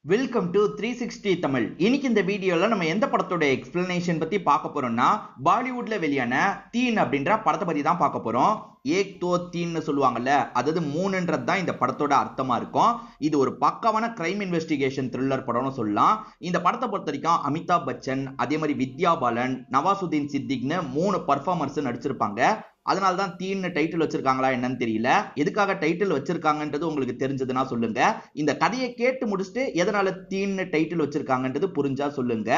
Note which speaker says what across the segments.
Speaker 1: Welcome to 360 Tamil. இன்னைக்கு இந்த வீடியோல நம்ம எந்த படத்தோட எக்ஸ்பிளனேஷன் பத்தி பார்க்க போறோம்னா பாலிவுட்ல வெளியான தீன் அப்படின்ற படத்தை பத்தி தான் பார்க்க போறோம். ஏக் தோ தீன்னு சொல்லுவாங்கல்ல, அதாவது மூணுன்றது தான் இந்த படத்தோட அர்த்தமா இருக்கும். இது ஒரு பக்காவான கிரைம் இன்வெஸ்டிகேஷன் த்ரில்லர் படம்னு சொல்லலாம். இந்த படத்தை பொறுத்த வரைக்கும் அமிதாப் பச்சன், அதே மாதிரி வித்யா பாலன், நவாசுதீன் சித்திக்னு 3 பர்ஃபார்மர்ஸ் நடிச்சிருப்பாங்க. அதனால தான் தீன்னு டைட்டில் வச்சிருக்காங்களா என்னன்னு தெரியல. எதுக்காக டைட்டில் வச்சிருக்காங்கன்றது உங்களுக்கு தெரிஞ்சதுன்னா சொல்லுங்க. இந்த கதையை கேட்டு முடிச்சுட்டு எதனால தீன்னு டைட்டில் வச்சிருக்காங்கன்றது புரிஞ்சா சொல்லுங்க.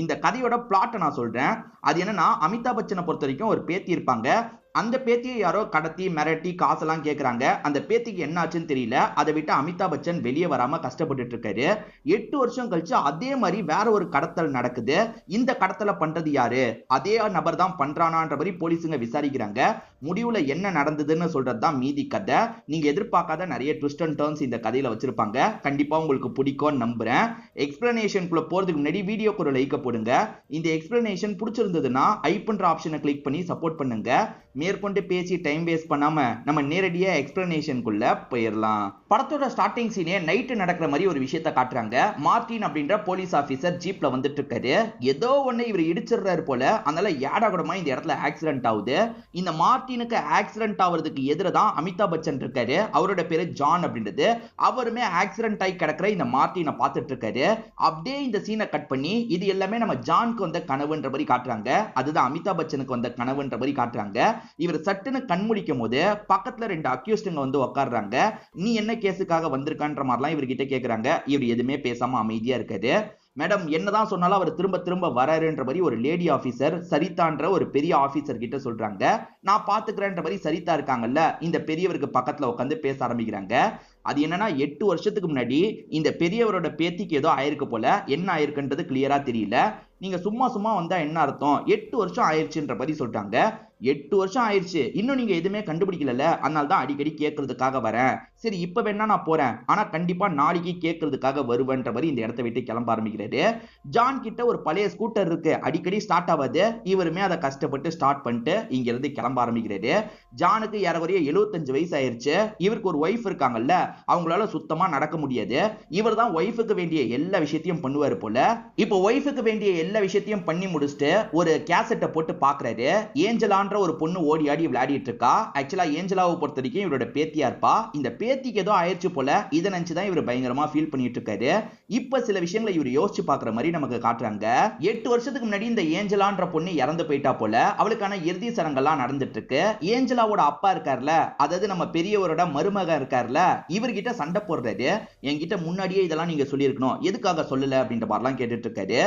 Speaker 1: இந்த கதையோட பிளாட்டை நான் சொல்றேன். அது என்னன்னா, அமிதாப் பச்சனை பொறுத்த வரைக்கும் ஒரு பேத்தி இருப்பாங்க. அந்த பேத்தியை யாரோ கடத்தி மிரட்டி காசெல்லாம் கேட்கறாங்க. அந்த பேத்திக்கு என்ன ஆச்சுன்னு தெரியல. அதை விட்டு அமிதாப் பச்சன் வெளியே வராம கஷ்டப்பட்டு இருக்காரு. 8 வருஷம் கழிச்சு அதே மாதிரி வேற ஒரு கடத்தல் நடக்குது. இந்த கடத்தலை பண்றது யாரு, அதே நபர் தான் பண்றானான்ற மாதிரி போலீஸுங்க விசாரிக்கிறாங்க. முடிவுல என்ன நடந்ததுன்னு சொல்றதுதான் மீதி கதை. நீங்க எதிர்பார்க்காத நிறைய ட்விஸ்ட் அண்ட் டர்ன்ஸ் இந்த கதையில வச்சிருப்பாங்க. கண்டிப்பா உங்களுக்கு பிடிக்கும்னு நம்புறேன். எக்ஸ்பிளனேஷனுக்குள்ள போறதுக்கு முன்னாடி வீடியோக்கு ஒரு லைக் போடுங்க. இந்த எக்ஸ்பிளனேஷன் பிடிச்சிருந்ததுன்னா ஐப்ன்ற ஆப்ஷனை கிளிக் பண்ணி சப்போர்ட் பண்ணுங்க. மேற்கொண்டு பேசி டைம் வேஸ்ட் பண்ணாம நம்ம நேரடியா எக்ஸ்பிளனேஷனுக்குள்ள போயிடலாம். படத்தோட ஸ்டார்டிங் சீனே நைட்டு நடக்கிற மாதிரி ஒரு விஷயத்தை காட்டுறாங்க. மார்டின் அப்படின்ற போலீஸ் ஆபீசர் ஜீப்ல வந்துட்டு இருக்காரு. ஏதோ ஒண்ணு இவர் இடிச்சிடுறாரு போல. அதனால ஏடாகூடமா இந்த இடத்துல ஆக்சிடென்ட் ஆகுது. இந்த மார்டினுக்கு ஆக்சிடென்ட் ஆகுறதுக்கு எதிரதான் அமிதாப் பச்சன் இருக்காரு. அவரோட பேரு ஜான் அப்படின்றது. அவருமே ஆக்சிடென்ட் ஆகி கிடக்கிற இந்த மார்டினை பார்த்துட்டு இருக்காரு. அப்படியே இந்த சீனை கட் பண்ணி இது எல்லாமே நம்ம ஜானுக்கு வந்த கனவுன்ற மாதிரி காட்டுறாங்க. அதுதான் அமிதாப் பச்சனுக்கு வந்த கனவுன்ற மாதிரி காட்டுறாங்க. இவர் சட்டுன்னு கண் முழிக்கும் போது பக்கத்துல 2 அக்யூஸ்டுங்க வந்து உட்கார்றாங்க. நீ என்ன கேஸுக்காக வந்திருக்கான்ற மாதிரிலாம் இவர்கிட்ட கேக்குறாங்க. இவர் எதுவுமே பேசாம அமைதியா இருக்காரு. மேடம் என்னதான் சொன்னாலும் அவர் திரும்ப திரும்ப வராருன்ற மாதிரி ஒரு லேடி ஆபீசர் சரிதான்ற ஒரு பெரிய ஆபீசர் கிட்ட சொல்றாங்க. நான் பாத்துக்கிறேன்ற மாதிரி சரிதா இருக்காங்கல்ல, இந்த பெரியவருக்கு பக்கத்துல உட்காந்து பேச ஆரம்பிக்கிறாங்க. அது என்னன்னா, 8 வருஷத்துக்கு முன்னாடி இந்த பெரியவரோட பேத்திக்கு ஏதோ ஆயிருக்கு போல. என்ன ஆயிருக்குன்றது கிளியரா தெரியல. நீங்க சும்மா சும்மா வந்தா என்ன அர்த்தம், 8 வருஷம் ஆயிடுச்சுன்ற மாதிரி சொல்றாங்க. 8 வருஷம் ஆயிடுச்சு, இன்னும் நீங்க எதுவுமே கண்டுபிடிக்கல, அதனால தான் அடிக்கடி கேட்கறதுக்காக வரேன். சரி இப்ப வேணா நான் போறேன், ஆனா கண்டிப்பா நாளைக்கு கேட்கறதுக்காக வருவேன்ற மாதிரி இந்த இடத்த விட்டு கிளம்ப ஆரம்பிக்கிறாரு. ஜான் கிட்ட ஒரு பழைய ஸ்கூட்டர் இருக்கு, அடிக்கடி ஸ்டார்ட் ஆகாது. இவருமே அதை கஷ்டப்பட்டு ஸ்டார்ட் பண்ணிட்டு இங்க இருந்து கிளம்ப ஆரம்பிக்கிறாரு. ஜானுக்கு ஏறக்குறைய 75 வயசு ஆயிருச்சு. இவருக்கு ஒரு ஒய்ஃப் இருக்காங்கல்ல, அவங்களால சுத்தமா நடக்க முடியாது. இவர் தான் ஒய்ஃபுக்கு வேண்டிய எல்லா விஷயத்தையும் பண்ணுவாரு போல. இப்போ ஒய்ஃபுக்கு வேண்டிய எல்லா விஷயத்தையும் பண்ணி முடிச்சுட்டு ஒரு கேசட்டை போட்டு பாக்குறாரு. ஏஞ்சலான்ற ஒரு பொண்ணு ஓடி ஆடி விளையாடிட்டு இருக்கா. ஆக்சுவலா ஏஞ்சலாவை பொறுத்த வரைக்கும் இவரோட பேத்தியா இருப்பா. இந்த பேத்திக்கு ஏதோ ஆயிடுச்சு போல. இதை நினைச்சுதான் இவர் பயங்கரமா ஃபீல் பண்ணிட்டு இருக்காரு. இப்ப சில விஷயங்களை இவர் யோசிச்சு பாக்குற மாதிரி நமக்கு காட்டுறாங்க. 8 வருஷத்துக்கு முன்னாடி இந்த ஏஞ்சலான்ற பொண்ணு இறந்து போயிட்டா போல. அவளுக்கான இறுதி சடங்கெல்லாம் நடந்துட்டு இருக்கு. ஏஞ்சலாவோட அப்பா இருக்கார்ல, அதாவது நம்ம பெரியவரோட மருமக இருக்கார்ல, இவர்கிட்ட சண்டை போடுறாரு. என்கிட்ட முன்னாடியே இதெல்லாம் நீங்க சொல்லியிருக்கணும், எதுக்காக சொல்லல அப்படின்ற மாதிரிலாம் கேட்டுட்டு இருக்காரு.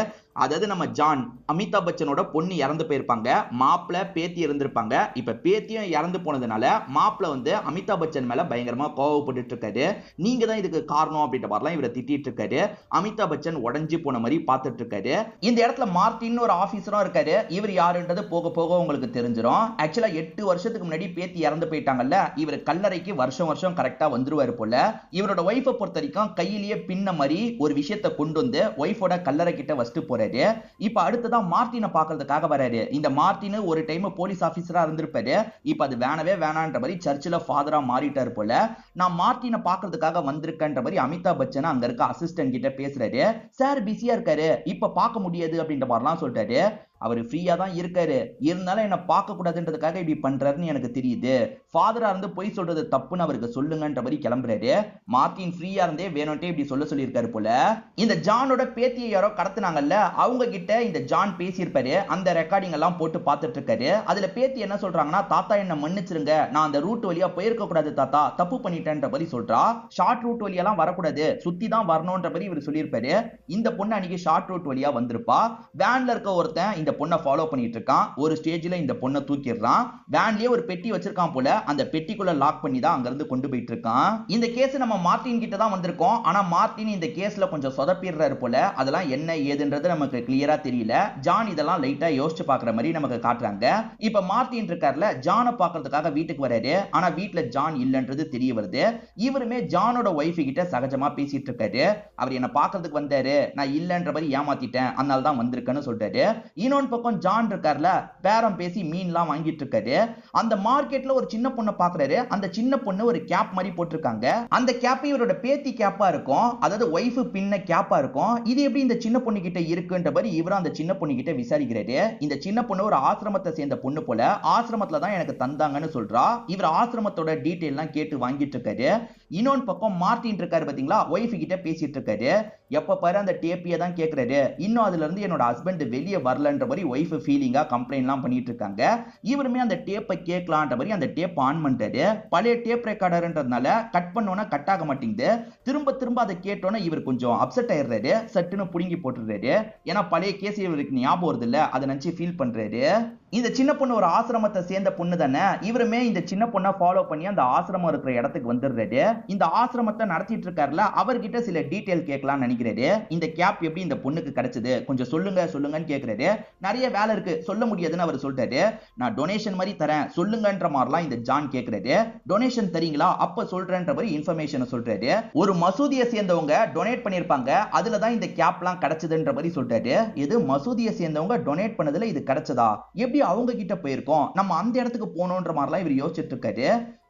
Speaker 1: அதாவது நம்ம ஜான் அமிதாப் பச்சனோட பொண்ணு இறந்து போயிருப்பாங்க. மாப்பிள்ள பேத்தி இருந்திருப்பாங்க. இப்ப பேத்தியும் இறந்து போனதுனால மாப்பிள்ள வந்து அமிதாப் பச்சன் மேல பயங்கரமா கோவப்பட்டு இருக்காரு. நீங்க தான் இதுக்கு காரணம் அப்படின்ற மாதிரிலாம் இவரை திட்டிட்டு இருக்காரு. அமிதாப் பச்சன் உடஞ்சி போன மாதிரி பார்த்துட்டு இருக்காரு. இந்த இடத்துல மார்டின் ஒரு ஆபீசரும் இருக்காரு. இவர் யாருன்றது போக போக உங்களுக்கு தெரிஞ்சிடும். ஆக்சுவலா 8 வருஷத்துக்கு முன்னாடி பேத்தி இறந்து போயிட்டாங்கல்ல, இவர் கல்லறைக்கு வருஷம் வருஷம் கரெக்டா வந்துருவாரு போல. இவரோட ஒய்ஃபை பொறுத்த வரைக்கும் கையிலேயே பின்ன மாதிரி ஒரு விஷயத்தை கொண்டு வந்து ஒய்ஃபோட கல்லறை கிட்ட வச்சுட்டு போறாரு. இப்ப அடுத்ததான் மார்டினை பார்க்கிறதுக்காக வராரு. இந்த மார்டின் ஒரு டைம் போலீஸ் ஆபீசரா இருந்திருப்பாரு. இப்ப அது வேணவே வேணான்ற மாதிரி சர்ச்சில் ஃபாதரா மாறிட்டாரு போல. நான் மார்டினை பார்க்கிறதுக்காக வந்திருக்கேன்ற மாதிரி அமிதாப் பச்சன் அங்க இருக்க அசிஸ்டன்ட் கிட்ட பேசுறாரு. சார் பிஸியா இருக்காரு, இப்ப பார்க்க முடியாது அப்படின்ற மாதிரிலாம் சொல்றாரு. அவர் ஃப்ரீயா தான் இருக்காரு, இருந்தாலும் என்ன பார்க்க கூடாதுன்றதுக்காக இப்படி பண்றாருன்னு எனக்கு தெரியுது. ஃபாதரா இருந்து போய் சொல்றது தப்புன்னு அவருக்கு சொல்லுங்கன்ற மாதிரி கிளம்புறாரு. மார்டின் ஃப்ரீயா இருந்தே வேணும்ட்டே இப்படி சொல்லியிருக்காரு போல. இந்த ஜானோட பேத்தியை யாரோ கடத்தினாங்கல்ல, அவங்க கிட்ட இந்த ஜான் பேசியிருப்பாரு. அந்த ரெக்கார்டிங் எல்லாம் போட்டு பார்த்துட்டு இருக்காரு. அதுல பேத்தி என்ன சொல்றாங்கன்னா, தாத்தா என்ன மன்னிச்சிருங்க, நான் அந்த ரூட் வழியா போயிருக்க கூடாது தாத்தா, தப்பு பண்ணிட்டேன்ற மாதிரி சொல்றா. ஷார்ட் ரூட் வழியெல்லாம் வரக்கூடாது, சுத்தி தான் வரணும்ன்ற மாதிரி இவர் சொல்லியிருப்பாரு. இந்த பொண்ணு அன்னைக்கு ஷார்ட் ரூட் வழியா வந்திருப்பா. வேன்ல இருக்க ஒருத்தன் இந்த பொண்ணை ஃபாலோ பண்ணிட்டு இருக்கான். ஒரு ஸ்டேஜ்ல இந்த பொண்ணை தூக்கிடுறான். வேன்லயே ஒரு பெட்டி வச்சிருக்கான் போல. அந்த பெட்டிக்குள்ள லாக் பண்ணி தான் அங்க இருந்து கொண்டு போயிட்டு இருக்கான். இந்த கேஸ் நம்ம மார்டின் கிட்ட தான் வந்திருக்கோம். ஆனா மார்டின் இந்த கேஸ்ல கொஞ்சம் சொதப்பிடுறாரு போல. அதெல்லாம் என்ன ஏதுன்றது நமக்கு கிளியரா தெரியல. ஜான் இதெல்லாம் லைட்டா யோசிச்சு பாக்குற மாதிரி நமக்கு காட்டுறாங்க. இப்ப மார்டின் இருக்கார்ல, ஜானை பாக்குறதுக்காக வீட்டுக்கு வராரு. ஆனா வீட்டுல ஜான் இல்லன்றது தெரிய வருது. இவருமே ஜானோட ஒய்ஃப் கிட்ட சகஜமா பேசிட்டு இருக்காரு. அவர் என்ன பாக்குறதுக்கு வந்தாரு, நான் இல்லன்ற மாதிரி ஏமாத்திட்டேன், அதனால தான் வந்திருக்கேன்னு சொல்றாரு. இன்னொரு இன்னொன்று பக்கம் ஜான் இருக்கார்ல, பேரம் பேசி மீன்லாம் வாங்கிட்டு இருக்காரு. அந்த மார்க்கெட்ல ஒரு சின்ன பொண்ணை பாக்குறாரு. அந்த சின்ன பொண்ணு ஒரு கேப் மாதிரி போட்டிருக்காங்க. அந்த கேப் இவரோட பேத்தி கேப்பா இருக்கும், அதாவது ஒய்ஃப் பின்ன கேப்பா இருக்கும். இது எப்படி இந்த சின்ன பொண்ணு கிட்ட இருக்குன்ற மாதிரி இவரும் அந்த சின்ன பொண்ணு கிட்ட விசாரிக்கிறாரு. இந்த சின்ன பொண்ணு ஒரு ஆசிரமத்தை சேர்ந்த பொண்ணு போல, ஆசிரமத்துல தான் எனக்கு தந்தாங்கன்னு சொல்றா. இவர் ஆசிரமத்தோட டீடைல் எல்லாம் கேட்டு வாங்கிட்டு இருக்காரு. இன்னொன்று பக்கம் மார்ட்டின் இருக்காரு பாத்தீங்களா, ஒய்ஃப் கிட்ட பேசிட்டு இருக்காரு. எப்ப பாரு அந்த டேப்பியை தான் கேட்கிறாரு. இன்னும் அதுல இருந்து என்னோட ஹஸ்பண்ட் வெளியே வரலன்ற மாதிரி ஒய்ஃப் ஃபீலிங்கா கம்ப்ளைண்ட்லாம் பண்ணிட்டு இருக்காங்க. இவருமே அந்த டேப்பை கேட்கலான்ற மாதிரி அந்த டேப் ஆன் பண்றாரு. பழைய டேப் ரெக்கார்டர்ன்றதுனால கட் பண்ணோன்னா கட் ஆக மாட்டேங்குது. திரும்ப திரும்ப அதை கேட்டோன்னா இவர் கொஞ்சம் அப்செட் ஆயிடுறாரு. சட்டுன்னு புடுங்கி போட்டுறாரு. ஏன்னா பழைய கேஸ் இவருக்கு ஞாபகம் வருது இல்ல, அதை நினைச்சு ஃபீல் பண்றாரு. இந்த சின்ன பொண்ணு ஒரு ஆசிரமத்தை சேர்ந்த பொண்ணு தானே. இவருமே இந்த சின்ன பொண்ணை ஃபாலோ பண்ணி அந்த ஆசிரமம் இருக்கிற இடத்துக்கு வந்துடுறாரு. இந்த ஆசிரமத்தை நடத்திட்டு இருக்காருல, அவர்கிட்ட சில டீடைல் கேட்கலாம் நினைக்கிறாரு. இந்த கேப் எப்படி இந்த பொண்ணுக்கு கிடைச்சது, கொஞ்சம் சொல்லுங்க சொல்லுங்கன்னு கேட்கிறாரு. நிறைய வேலை இருக்கு, சொல்ல முடியாதுன்னு அவர் சொல்றாரு. நான் டொனேஷன் மாதிரி தரேன் சொல்லுங்கன்ற மாதிரிலாம் இந்த ஜான் கேட்கிறாரு. டொனேஷன் தரீங்களா, அப்ப சொல்றேன்ற மாதிரி இன்ஃபர்மேஷன் சொல்றாரு. ஒரு மசூதியை சேர்ந்தவங்க டொனேட் பண்ணிருப்பாங்க, அதுல தான் இந்த கேப்லாம் கிடைச்சதுன்ற மாதிரி சொல்றாரு. இது மசூதியை சேர்ந்தவங்க டொனேட் பண்ணதுல இது கிடைச்சதா, எப்படி அவங்க கிட்ட போயிருக்கோம், நம்ம அந்த இடத்துக்கு போனோன்ற மாதிரிலாம் இவர் யோசிச்சுட்டு இருக்காரு.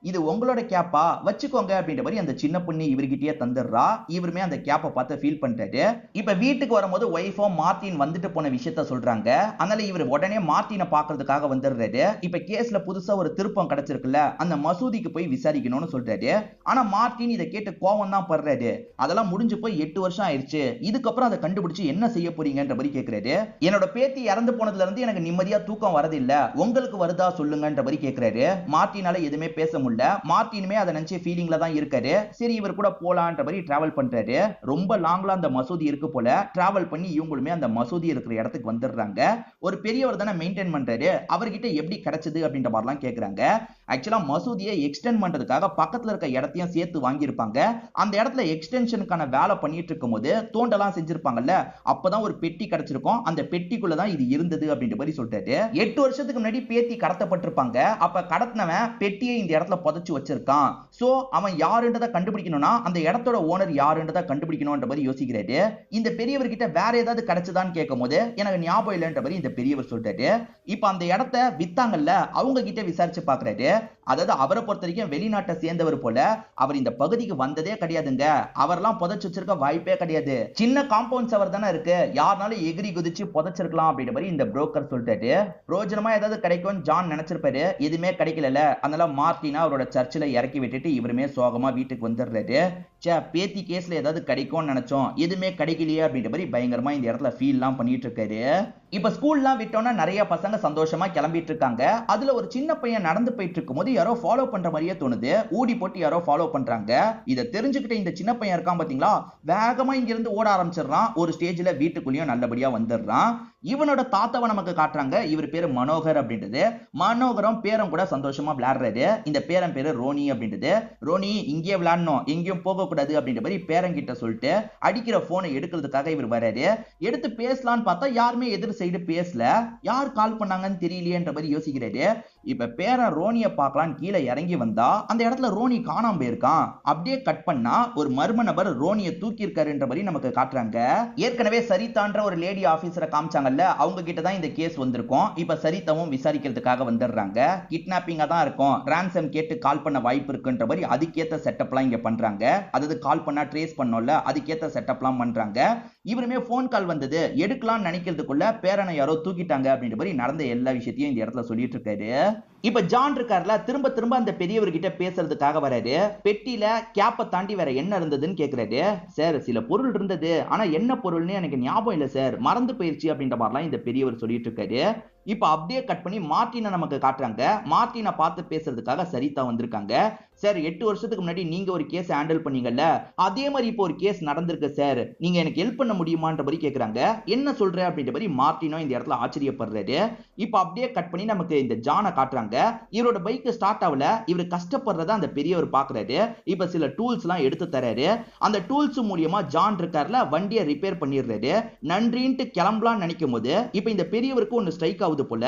Speaker 1: இது உங்களோட கேப்பா, வச்சுக்கோங்க அப்படின்ற மாதிரி அந்த சின்ன பொண்ணு இவர்கிட்டயே தந்துடுறா. இவருமே அந்த கேப்பை பார்த்து ஃபீல் பண்றாரு. இப்ப வீட்டுக்கு வரும்போது ஒய்ஃபும் மார்ட்டின் வந்துட்டு போன விஷயத்த சொல்றாங்க. அதனால இவர் உடனே மார்ட்டினை பாக்குறதுக்காக வந்துடுறாரு. இப்ப கேஸ்ல புதுசா ஒரு திருப்பம் கிடைச்சிருக்குல்ல, அந்த மசூதிக்கு போய் விசாரிக்கணும்னு சொல்றாரு. ஆனா மார்ட்டின் இதை கேட்டு கோவம் தான் படுறாரு. அதெல்லாம் முடிஞ்சு போய் 8 வருஷம் ஆயிடுச்சு, இதுக்கப்புறம் அதை கண்டுபிடிச்சு என்ன செய்ய போறீங்கன்ற மாதிரி கேட்கிறாரு. என்னோட பேத்தி இறந்து போனதுல இருந்து எனக்கு நிம்மதியா தூக்கம் வரதில்லை, உங்களுக்கு வருதா சொல்லுங்கன்ற மாதிரி கேட்கிறாரு. மார்ட்டினால எதுவுமே பேச முடியல. மார்ட்டினுமே அதை நினைச்சு ஃபீலிங்ல தான் இருக்காரு. சரி இவர் கூட போலான்ற மாதிரி டிராவல் பண்றாரு. ரொம்ப லாங்ல அந்த மசூதி இருக்கு போல. டிராவல் பண்ணி இவங்களுமே அந்த மசூதி இருக்கிற இடத்துக்கு வந்துடுறாங்க. ஒரு பெரியவர் தானே மெயின்டைன் பண்றாரு, அவர்கிட்ட எப்படி கிடைச்சது அப்படின்ற மாதிரிலாம் கேட்கறாங்க. ஆக்சுவலா மசூதியை எக்ஸ்டெண்ட் பண்றதுக்காக பக்கத்துல இருக்க இடத்தையும் சேர்த்து வாங்கியிருப்பாங்க. அந்த இடத்துல எக்ஸ்டென்ஷனுக்கான வேலை பண்ணிட்டு இருக்கும் போது தோண்டலாம் செஞ்சிருப்பாங்கல்ல, அப்பதான் ஒரு பெட்டி கிடைச்சிருக்கும். அந்த பெட்டிக்குள்ளதான் இது இருந்தது அப்படின்ற மாதிரி சொல்றாரு. 8 வருஷத்துக்கு முன்னாடி பேத்தி கடத்தப்பட்டிருப்பாங்க. அப்ப கடத்தினவன் பெட்டியை இந்த இடத்துல புதைச்சு வச்சிருக்கான். சோ அவன் யாருன்றதை கண்டுபிடிக்கணும்னா அந்த இடத்தோட ஓனர் யாருன்றதை கண்டுபிடிக்கணும்ன்ற மாதிரி யோசிக்கிறாரு. இந்த பெரியவர்கிட்ட வேற ஏதாவது கிடைச்சதான்னு கேட்கும் போது எனக்கு ஞாபகம் இல்லைன்ற மாதிரி இந்த பெரியவர் சொல்றாரு. இப்ப அந்த இடத்தை வித்தாங்கல்ல, அவங்க கிட்ட விசாரிச்சு பாக்குறாரு. அதாவது அவரை பொறுத்த வரைக்கும் வெளிநாட்டை சேர்ந்தவர் போல, அவர் இந்த பகுதிக்கு வந்ததே கிடையாதுங்க. அவர்லாம் புதைச்சு வச்சிருக்க வாய்ப்பே கிடையாது. சின்ன காம்பவுண்ட் சவர் தானே இருக்கு, யாருனாலும் எகிரி குதிச்சு புதைச்சிருக்கலாம் அப்படின்ற மாதிரி இந்த புரோக்கர் சொல்றாரு. பிரோஜனமா ஏதாவது கிடைக்கும் ஜான் நினைச்சிருப்பாரு, எதுவுமே கிடைக்கல. அதனால மார்ட்டினா அவரோட சர்ச்சில் இறக்கி விட்டுட்டு இவருமே சோகமா வீட்டுக்கு வந்துடுறாரு. பேத்தி கேஸ்ல ஏதாவது கிடைக்கும்னு நினைச்சோம், எதுவுமே கிடைக்கலையே அப்படின்ற மாதிரி பயங்கரமா இந்த இடத்துல ஃபீல்லாம் பண்ணிட்டு இருக்காரு. இப்ப ஸ்கூல்லாம் விட்டோம்னா நிறைய பசங்க சந்தோஷமா கிளம்பிட்டு இருக்காங்க. அதுல ஒரு சின்ன பையன் நடந்து போயிட்டு இருக்கும் போது யாரோ ஃபாலோ பண்ற மாதிரியே தோணுது. ஊடி போட்டு யாரோ ஃபாலோ பண்றாங்க. இதை தெரிஞ்சுக்கிட்ட இந்த சின்ன பையன் இருக்கான் பாத்தீங்களா, வேகமா இங்க இருந்து ஓட ஆரம்பிச்சிடறான். ஒரு ஸ்டேஜ்ல வீட்டுக்குள்ளேயும் நல்லபடியா வந்துடுறான். இவனோட தாத்தாவை நமக்கு காட்டுறாங்க. இவர் பேரு மனோகர் அப்படின்றது. மனோகரம் பேரம் கூட சந்தோஷமா விளையாடுறாரு. இந்த பேரன் பேரு ரோனி அப்படின்றது. ரோனி இங்கே விளையாடணும், எங்கேயும் போகக்கூடாது அப்படின்ற மாதிரி பேரங்கிட்ட சொல்லிட்டு அடிக்கிற போனை எடுக்கிறதுக்காக இவர் வராரு. எடுத்து பேசலான்னு பார்த்தா யாருமே எதிர் சைடு பேசல. யார் கால் பண்ணாங்கன்னு தெரியலையேன்ற மாதிரி யோசிக்கிறாரு. இப்ப பேரன் ரோனியை பார்க்கலான்னு கீழே இறங்கி வந்தா அந்த இடத்துல ரோனி காணாம போயிருக்கான். அப்படியே கட் பண்ணா ஒரு மர்ம நபர் ரோனியை தூக்கி இருக்காருன்ற மாதிரி நமக்கு காட்டுறாங்க. ஏற்கனவே சரிதான்ற ஒரு லேடி ஆபீசரை காமிச்சாங்கல்ல, அவங்க கிட்ட தான் இந்த கேஸ் வந்திருக்கும். இப்ப சரிதாவும் விசாரிக்கிறதுக்காக வந்துடுறாங்க. கிட்னாப்பிங்கா தான் இருக்கும், ரான்சம் கேட்டு கால் பண்ண வாய்ப்பு இருக்குன்ற மாதிரி அதுக்கேத்த செட்டப்லாம் இங்க பண்றாங்க. அதாவது கால் பண்ணா ட்ரேஸ் பண்ணோம்ல, அதுக்கேத்த செட்டப்லாம் பண்றாங்க. இவருமே போன் கால் வந்தது எடுக்கலாம்னு நினைக்கிறதுக்குள்ள பேரனை யாரோ தூக்கிட்டாங்க அப்படின்ற மாதிரி நடந்த எல்லா விஷயத்தையும் இந்த இடத்துல சொல்லிட்டு இருக்காரு. இப்ப ஜான் இருக்காருல, திரும்ப திரும்ப அந்த பெரியவர்கிட்ட பேசுறதுக்காக வராரு. பெட்டியில கேப்பை தாண்டி வேற என்ன இருந்ததுன்னு கேக்குறாரு. சார் சில பொருள் இருந்தது, ஆனா என்ன பொருள்னு எனக்கு ஞாபகம் இல்ல சார், மறந்து போயிருச்சு அப்படின்ற மாதிரிலாம் இந்த பெரியவர் சொல்லிட்டு இருக்காரு. இப்ப அப்படியே கட் பண்ணி மார்ட்டினை நமக்கு காட்டுறாங்க. மார்ட்டினை பார்த்து பேசுறதுக்காக சரிதா வந்திருக்காங்க. சார் 8 வருஷத்துக்கு முன்னாடி நீங்க ஒரு கேஸ் ஹேண்டில் பண்ணீங்கல்ல, அதே மாதிரி இப்போ ஒரு கேஸ் நடந்திருக்கு சார், நீங்க எனக்கு ஹெல்ப் பண்ண முடியுமான்ற மாதிரி கேக்குறாங்க. என்ன சொல்ற அப்படின்ற மாதிரி மார்ட்டினோ இந்த இடத்துல ஆச்சரியப்படுறாரு. இப்ப அப்படியே கட் பண்ணி நமக்கு இந்த ஜானை காட்டுறாங்க. இருக்காங்க. இவரோட பைக் ஸ்டார்ட் ஆகல. இவர் கஷ்டப்படுறத அந்த பெரியவர் பாக்குறாரு. இப்ப சில டூல்ஸ் எல்லாம் எடுத்து தராரு. அந்த டூல்ஸ் மூலியமா ஜான் இருக்கார்ல வண்டியை ரிப்பேர் பண்ணிடுறாரு. நன்றின்ட்டு கிளம்பலாம்னு நினைக்கும் போது இப்ப இந்த பெரியவருக்கு ஒன்னு ஸ்ட்ரைக் ஆகுது போல.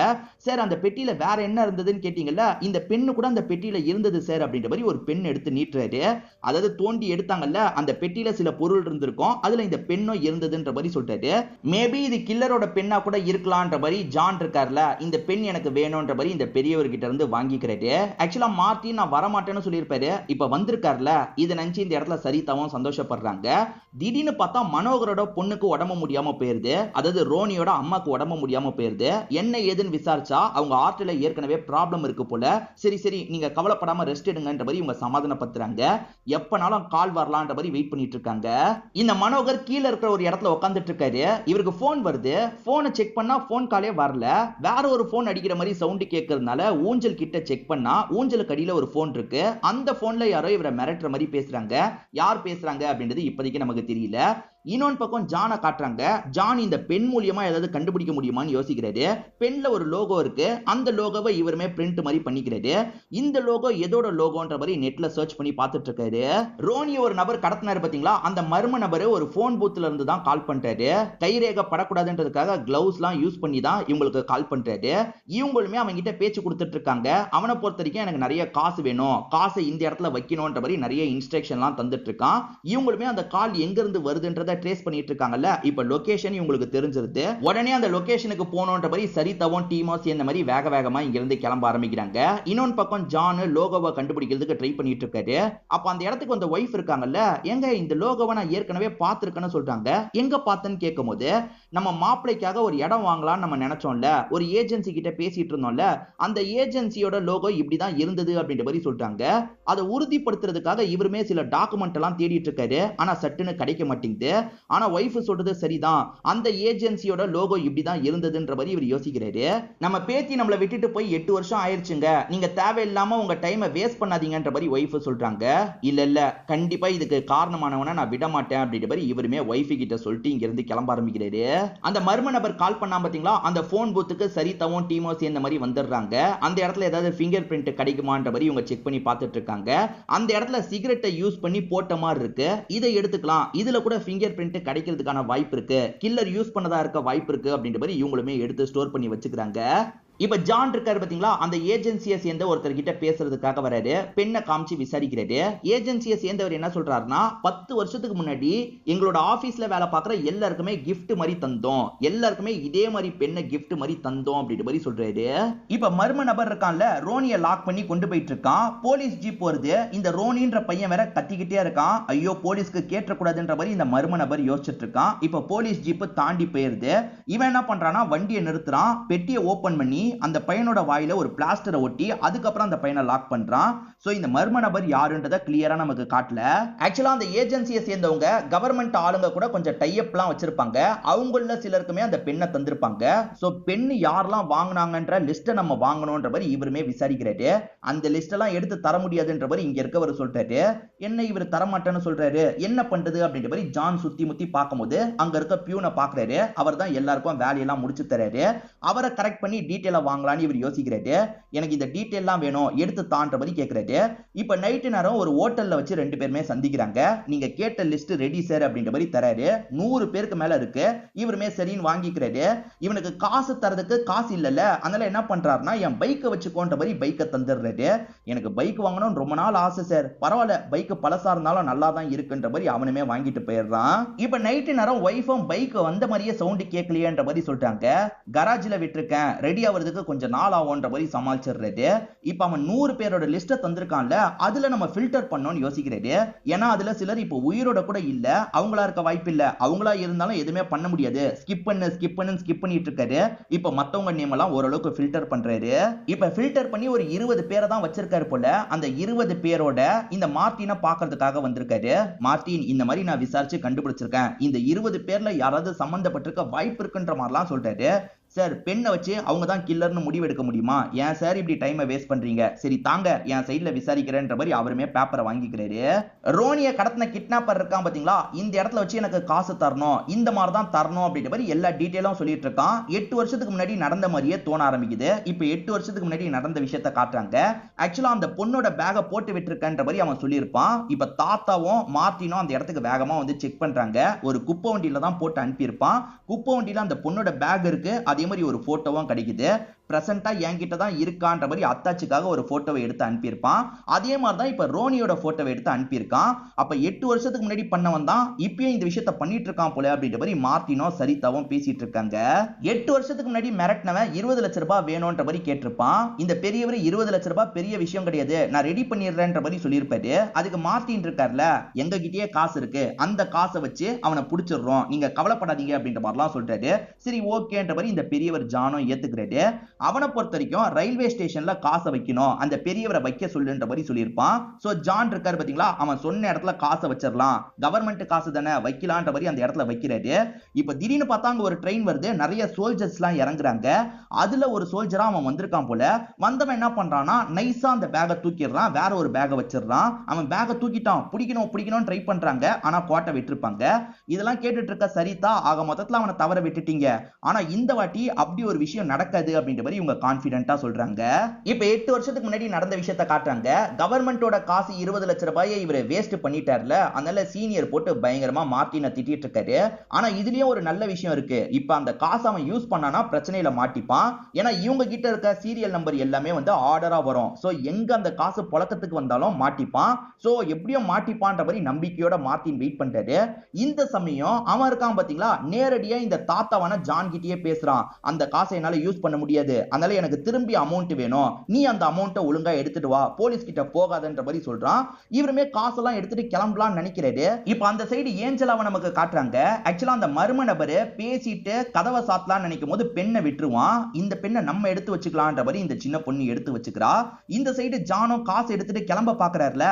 Speaker 1: சார் அந்த பெட்டியில வேற என்ன இருந்ததுன்னு கேட்டீங்கல்ல, இந்த பெண்ணு கூட அந்த பெட்டியில இருந்தது சார் அப்படின்ற மாதிரி ஒரு பெண் எடுத்து நீட்டுறாரு. அதாவது தோண்டி எடுத்தாங்கல்ல, அந்த பெட்டியில சில பொருள் இருந்திருக்கும், அதுல இந்த பெண்ணும் இருந்ததுன்ற மாதிரி சொல்றாரு. மேபி இது கில்லரோட பெண்ணா கூட இருக்கலாம்ன்ற மாதிரி ஜான் இருக்கார்ல, இந்த பெண் எனக்கு வேணும்ன்ற மாதிரி இந்த பெரியவர்கிட்ட இருந்து வாங்கிக்கிறாரு. ஆக்சுவலா மார்ட்டின் நான் வரமாட்டேன்னு சொல்லியிருப்பாரு. இப்ப வந்திருக்கார்ல, இதை நினைச்சு இந்த இடத்துல சரிதாவும் சந்தோஷப்படுறாங்க. திடீர்னு பார்த்தா மனோகரோட பொண்ணுக்கு உடம்பு முடியாம போயிருது. அதாவது ரோனியோட அம்மாக்கு உடம்பு முடியாம போயிருது. என்ன ஏதுன்னு விசாரிச்சா அவங்க ஆர்ட்ல ஏற்கனவே ப்ராப்ளம் இருக்கு போல. சரி சரி நீங்க கவலைப்படாம ரெஸ்ட் எடுங்கன்ற மாதிரி இவங்க சமாதானப்படுத்துறாங்க. எப்பனாலும் கால் வரலான்ற மாதிரி வெயிட் பண்ணிட்டு இருக்காங்க. இந்த மனோகர் கீழே இருக்கிற ஒரு இடத்துல உட்காந்துட்டு இருக்காரு. இவருக்கு போன் வருது. போனை செக் பண்ணா போன் காலே வரல. வேற ஒரு போன் அடிக்கிற மாதிரி சவுண்ட் கேட்கறதுனால ஊஞ்சல் கிட்ட செக் பண்ணா ஊஞ்சலுக்கு அடியில ஒரு போன் இருக்கு. அந்த போன்ல யாரோ இவரை மிரட்டுற மாதிரி பேசுறாங்க. யார் பேசுறாங்க அப்படின்றது இப்போதைக்கு நமக்கு தெரியல. இன்னொன்று பக்கம் ஜானை காட்டுறாங்க. ஜான் இந்த பெண் மூலியமா ஏதாவது கண்டுபிடிக்க முடியுமான்னு யோசிக்கிறாரு. பெண்ல ஒரு லோகோ இருக்கு. அந்த லோகோவை இவருமே பிரிண்ட் மாதிரி பண்ணிக்கிறாரு. இந்த லோகோ எதோட லோகோன்ற மாதிரி நெட்ல சர்ச் பண்ணி பார்த்துட்டு இருக்காரு. ரோனியை ஒரு நபர் கடத்தினாரு பாத்தீங்களா, அந்த மர்ம நபர் ஒரு போன் பூத்ல இருந்து தான் கால் பண்றாரு. கைரேகை படக்கூடாதுன்றதுக்காக கிளவுஸ் எல்லாம் யூஸ் பண்ணி தான் இவங்களுக்கு கால் பண்றாரு. இவங்களுமே அவங்க கிட்ட பேச்சு கொடுத்துட்டு இருக்காங்க. அவனை பொறுத்த வரைக்கும் எனக்கு நிறைய காசு வேணும், காசை இந்த இடத்துல வைக்கணும்ன்ற மாதிரி நிறைய இன்ஸ்ட்ரக்ஷன் எல்லாம் தந்துட்டு இருக்கான். இவங்களுமே அந்த கால் எங்க இருந்து வருதுன்றத ட்ரேஸ் பண்ணிட்டு இருக்காங்கல்ல. இப்ப லொகேஷன் உங்களுக்கு தெரிஞ்சிருது. உடனே அந்த லொகேஷனுக்கு போனோன்ற மாதிரி சரிதாவும் டீமோஸ் இந்த மாதிரி வேக வேகமா இங்க இருந்து கிளம்ப ஆரம்பிக்கிறாங்க. இன்னொரு பக்கம் ஜான் லோகோவை கண்டுபிடிக்கிறதுக்கு ட்ரை பண்ணிட்டு இருக்காரு. அப்ப அந்த இடத்துக்கு வந்த வைஃப் இருக்காங்கல்ல, எங்க இந்த லோகோவை நான் ஏற்கனவே பார்த்திருக்கேன்னு சொல்றாங்க. எங்க பார்த்தேன்னு கேட்கும்போது, நம்ம மாப்பிளைக்காக ஒரு இடம் வாங்கலாம்னு நம்ம நினைச்சோம்ல, ஒரு ஏஜென்சி கிட்ட பேசிட்டு இருந்தோம்ல, அந்த ஏஜென்சியோட லோகோ இப்படிதான் இருந்தது அப்படின்ற மாதிரி சொல்றாங்க. அதை உறுதிப்படுத்துறதுக்காக இவருமே சில டாக்குமெண்ட் எல்லாம் தேடிட்டு இருக்காரு. ஆனா சட்டுன்னு கிடைக்க மாட்டேங்குது. ஆனா வைஃப் சொல்றது சரிதான், அந்த ஏஜென்சியோட லோகோ இப்படிதான் இருந்ததுன்ற மாதிரி இவர் யோசிக்கிறாரு. நம்ம பேத்தி நம்மளை விட்டுட்டு போய் 8 வருஷம் ஆயிருச்சுங்க, நீங்க தேவையில்லாம உங்க டைமை வேஸ்ட் பண்ணாதீங்கன்ற மாதிரி வைஃப் சொல்றாங்க. இல்ல இல்ல கண்டிப்பா இதுக்கு காரணமானவன நான் விட மாட்டேன் அப்படின்ற மாதிரி இவருமே வைஃப் கிட்ட சொல்லிட்டு இங்க இருந்து கிளம்ப ஆரம்பிக்கிறாரு. அந்த மர்ம நபர் கால் பண்ணா பாத்தீங்களா, அந்த போன் பூத்துக்கு சரிதாவும் டீமோஸ் இந்த மாதிரி வந்துடுறாங்க. அந்த இடத்துல ஏதாவது ஃபிங்கர் பிரிண்ட் கிடைக்குமான்ற மாதிரி இவங்க செக் பண்ணி பார்த்துட்டு இருக்காங்க. அந்த இடத்துல சிகரெட்டை யூஸ் பண்ணி போட்ட மாதிரி இருக்கு. இதை எடுத்துக்கலாம், இதுல கூட ஃபிங்கர் பிரிண்ட் கிடைக்கிறதுக்கான வாய்ப்பு இருக்கு, கில்லர் யூஸ் பண்ணதா இருக்க வாய்ப்பு இருக்கு அப்படின்ற மாதிரி இவங்களுமே எடுத்து ஸ்டோர் பண்ணி வச்சுக்கிறாங்க. இப்ப ஜான் இருக்காரு பாத்தீங்களா, அந்த ஏஜென்சியை சேர்ந்த ஒருத்தர் கிட்ட பேசுறதுக்காக வராரு. பெண்ணை காமிச்சு விசாரிக்கிறாரு. ஏஜென்சியை சேர்ந்தவர் என்ன சொல்றாருன்னா, 10 வருஷத்துக்கு முன்னாடி எங்களோட ஆபீஸ்ல வேலை பார்க்குற எல்லாருக்குமே கிஃப்ட் மாதிரி தந்தோம், எல்லாருக்குமே இதே மாதிரி பெண்ணை கிஃப்ட் மாதிரி தந்தோம் அப்படின்ற மாதிரி சொல்றாரு. இப்ப மர்ம நபர் இருக்கான்ல, ரோனியை லாக் பண்ணி கொண்டு போயிட்டு இருக்கான். போலீஸ் ஜீப் வருது. இந்த ரோனின்ற பையன் வேற கத்திக்கிட்டே இருக்கான். ஐயோ போலீஸ்க்கு கேட்டக்கூடாதுன்ற மாதிரி இந்த மர்ம நபர் யோசிச்சுட்டு இருக்கான். இப்ப போலீஸ் ஜீப் தாண்டி போயிருது. இவன் என்ன பண்றானா, வண்டியை நிறுத்துறான். பெட்டியை ஓபன் பண்ணி அந்த பையனோட வாயில ஒரு பிளாஸ்டரை ஒட்டி அதுக்கப்புறம் அந்த பையனை லாக் பண்றான். சோ இந்த மர்ம நபர் யாருன்றத கிளியரா நமக்கு காட்டல. ஆக்சுவலா அந்த ஏஜென்சியை சேர்ந்தவங்க கவர்மெண்ட் ஆளுங்க கூட கொஞ்சம் டைப்லாம் வச்சிருப்பாங்க. அவங்கள சிலருக்குமே அந்த பெண்ணை தந்திருப்பாங்க. சோ பெண் யாரெல்லாம் வாங்கினாங்கன்ற லிஸ்ட்டை நம்ம வாங்கணும்ன்ற மாதிரி இவருமே விசாரிக்கிறாரு. அந்த லிஸ்ட் எல்லாம் எடுத்து தர முடியாதுன்ற மாதிரி இங்க இருக்கவர் சொல்றாரு. என்ன இவர் தரமாட்டேன்னு சொல்றாரு, என்ன பண்றது அப்படின்ற மாதிரி ஜான் சுத்தி முத்தி பார்க்கும்போது அங்க இருக்க பியூனை பாக்குறாரு. அவர் தான் எல்லாருக்கும் வேலையெல்லாம் முடிச்சு தராரு. அவரை கரெக்ட் பண்ணி டீட்டெயிலா வாங்கலாம்னு இவர் யோசிக்கிறாரு. எனக்கு இந்த டீடைல்லாம் வேணும், எடுத்து தான்ற மாதிரி கேக்குறாரு. இப்ப நைட்டு நேரம் ஒரு ஹோட்டல்ல வச்சு ரெண்டு பேருமே சந்திக்கிறாங்க. நீங்க கேட்ட லிஸ்ட் ரெடி சார் அப்படின்ற மாதிரி தராரு. 100 பேருக்கு மேல இருக்கு. இவருமே சரின்னு வாங்கிக்கிறாரு. இவனுக்கு காசு தரதுக்கு காசு இல்லல, அதனால என்ன பண்றாருன்னா, என் பைக்கை வச்சுக்கோன்ற மாதிரி பைக்கை தந்துடுறாரு. எனக்கு பைக் வாங்கணும்னு ரொம்ப நாள் ஆசை சார், பரவாயில்ல பைக் பழசா இருந்தாலும் நல்லா தான் இருக்குன்ற மாதிரி அவனுமே வாங்கிட்டு போயிடுறான். இப்ப நைட்டு நேரம் வைஃபும் பைக் வந்த மாதிரியே சவுண்ட் கேட்கலையேன்ற மாதிரி சொல்றாங்க. கராஜ்ல விட்டுருக்கேன், ரெடி ஆகிறதுக்கு கொஞ்சம் நாள் ஆகும்ன்ற மாதிரி சமாளிச்சிடுறாரு. இப்ப அவன் 100 பேரோட லிஸ்ட்டை தந்திருக்கான்ல, அதுல நம்ம ஃபில்டர் பண்ணணும்னு யோசிக்கிறாரு. ஏன்னா அதுல சிலர் இப்ப உயிரோட கூட இல்ல, அவங்களா இருக்க வாய்ப்பு இல்ல, அவங்களா இருந்தாலும் எதுவுமே பண்ண முடியாது, ஸ்கிப் பண்ணிட்டு இருக்காரு. இப்ப மத்தவங்க நேம் எல்லாம் ஓரளவுக்கு ஃபில்டர் பண்றாரு. இப்ப ஃபில்டர் பண்ணி ஒரு 20 பேரை தான் வச்சிருக்காரு போல. அந்த 20 பேரோட இந்த மார்ட்டினை பாக்குறதுக்காக வந்திருக்காரு. மார்ட்டின் இந்த மாதிரி நான் விசாரிச்சு கண்டுபிடிச்சிருக்கேன், இந்த 20 பேர்ல யாராவது சம்பந்தப்பட்டிருக்க வாய்ப்பு இருக்குன்ற மாதிரிலாம் சொல்றாரு. சார் பெண்ணை வச்சு அவங்க தான் கில்லர்னு முடிவு எடுக்க முடியுமா? ஏன் சார் இப்படி டைமை வேஸ்ட் பண்றீங்க? சரி தாங்க என் சைட்ல விசாரிக்கிறேன்ற மாதிரி அவருமே பேப்பரை வாங்கிக்கிறாரு. ரோனியை கடத்தின கிட்னாப்பர் இருக்கான் பாத்தீங்களா, இந்த இடத்துல வச்சு எனக்கு காசு தரணும், இந்த மாதிரி தான் தரணும் அப்படின்ற மாதிரி எல்லா டீட்டெயிலும் சொல்லிட்டு இருக்கான். 8 வருஷத்துக்கு முன்னாடி நடந்த மாதிரியே தோண ஆரம்பிக்குது. இப்ப 8 வருஷத்துக்கு முன்னாடி நடந்த விஷயத்த காட்டுறாங்க. ஆக்சுவலா அந்த பொண்ணோட பேக போட்டு விட்டுருக்கன்ற மாதிரி அவன் சொல்லியிருப்பான். இப்ப தாத்தாவும் மார்ட்டினும் அந்த இடத்துக்கு வேகமா வந்து செக் பண்றாங்க. ஒரு குப்பை வண்டியில தான் போட்டு அனுப்பியிருப்பான். குப்பை வண்டியில அந்த பொண்ணோட பேக் இருக்கு. அதே மாதிரி ஒரு போட்டோவும் கிடைக்குது. பிரசன்டா என்கிட்ட தான் இருக்கான்ற மாதிரி அத்தாச்சுக்காக ஒரு போட்டோவை எடுத்து அனுப்பியிருப்பான். அதே மாதிரி தான் இப்ப ரோனியோட போட்டோவை எடுத்து அனுப்பியிருக்கான். அப்ப 8 வருஷத்துக்கு முன்னாடி பண்ணவன் தான் இப்பயும் இந்த விஷயத்த பண்ணிட்டு இருக்கான் போல அப்படின்ற மாதிரி மார்ட்டினோ சரிதாவும் பேசிட்டு இருக்காங்க. 8 வருஷத்துக்கு முன்னாடி மிரட்டினவன் 20 லட்சம் ரூபாய் வேணும்ன்ற மாதிரி கேட்டிருப்பான். இந்த பெரியவர் 20 லட்சம் ரூபாய் பெரிய விஷயம் கிடையாது, நான் ரெடி பண்ணிடுறேன்ற மாதிரி சொல்லியிருப்பாரு. அதுக்கு மார்ட்டின் இருக்கார்ல, எங்க கிட்டயே காசு இருக்கு, அந்த காசை வச்சு அவனை பிடிச்சிடுறோம், நீங்க கவலைப்படாதீங்க அப்படின்ற மாதிரிலாம் சொல்றாரு. சரி ஓகேன்ற மாதிரி இந்த பெரியவர் ஜானும் ஏத்துக்கிறாரு. அவனை பொறுத்த வரைக்கும் ரயில்வே ஸ்டேஷன்ல காசை வைக்கணும், அந்த பெரியவரை வைக்க சொல்லுன்ற மாதிரி சொல்லியிருப்பான். சோ ஜான் இருக்காரு பாத்தீங்களா, அவன் சொன்ன இடத்துல காசை வச்சிடலாம், கவர்மெண்ட் காசு தானே வைக்கலான்ற மாதிரி அந்த இடத்துல வைக்கிறாரு. இப்ப திடீர்னு பார்த்தா அங்க ஒரு ட்ரெயின் வருது, நிறைய சோல்ஜர்ஸ் எல்லாம் இறங்குறாங்க. அதுல ஒரு சோல்ஜரா அவன் வந்திருக்கான் போல. வந்தவன் என்ன பண்றான்னா நைஸா அந்த பேகை தூக்கிடுறான், வேற ஒரு பேகை வச்சிடறான். அவன் பேகை தூக்கிட்டான், பிடிக்கணும் ட்ரை பண்றாங்க, ஆனா கோட்டை விட்டுருப்பாங்க. இதெல்லாம் கேட்டுட்டு இருக்க சரிதா, ஆக மொத்தத்துல அவனை தவற விட்டுட்டீங்க, ஆனா இந்த வாட்டி அப்படி ஒரு விஷயம் நடக்காது அப்படின்ற மாதிரி இவங்க கான்ஃபிடென்ட்டா சொல்றாங்க. இப்ப 8 வருஷத்துக்கு முன்னாடி நடந்த விஷயத்தை காட்டுறாங்க. கவர்மெண்டோட காசு 20 லட்சம் ரூபாயை இவரை வேஸ்ட் பண்ணிட்டார்ல, அதனால சீனியர் போட்டு பயங்கரமா மார்ட்டினை திட்டிட்டு இருக்காரு. ஆனா இதுலயும் ஒரு நல்ல விஷயம் இருக்கு. இப்ப அந்த காசை அவன் யூஸ் பண்ணானா பிரச்சனையில மாட்டிப்பான். ஏன்னா இவங்க கிட்ட இருக்க சீரியல் நம்பர் எல்லாமே வந்து ஆர்டரா வரும். சோ எங்க அந்த காசு புழக்கத்துக்கு வந்தாலும் மாட்டிப்பான். சோ எப்படியும் மாட்டிப்பான்ற மாதிரி நம்பிக்கையோட மார்ட்டின் வெயிட் பண்றாரு. இந்த சமயம் அவன் இருக்கான் பாத்தீங்களா, நேரடியா இந்த தாத்தாவான ஜான் கிட்டயே பேசுறான். அந்த காசை என்னால யூஸ் பண்ண முடியாது, அதனால எனக்கு திரும்பி அமௌண்ட் வேணும், நீ அந்த அமௌண்ட்டை ஒழுங்கா எடுத்துட்டு வா, போலீஸ் கிட்ட போகாதன்ற மாதிரி சொல்றான். இவருமே காசெல்லாம் எடுத்துட்டு கிளம்பலாம்னு நினைக்கிறாரு. இப்ப அந்த சைடு ஏஞ்சலாவை நமக்கு காட்டுறாங்க. ஆக்சுவலா அந்த மர்ம நபர் பேசிட்டு கதவை சாத்தலாம்னு நினைக்கும் போது பெண்ணை விட்டுருவான். இந்த பெண்ணை நம்ம எடுத்து வச்சுக்கலாம்ன்ற மாதிரி இந்த சின்ன பொண்ணு எடுத்து வச்சுக்கிறா. இந்த சைடு ஜானும் காசு எடுத்துட்டு கிளம்ப பாக்குறாருல,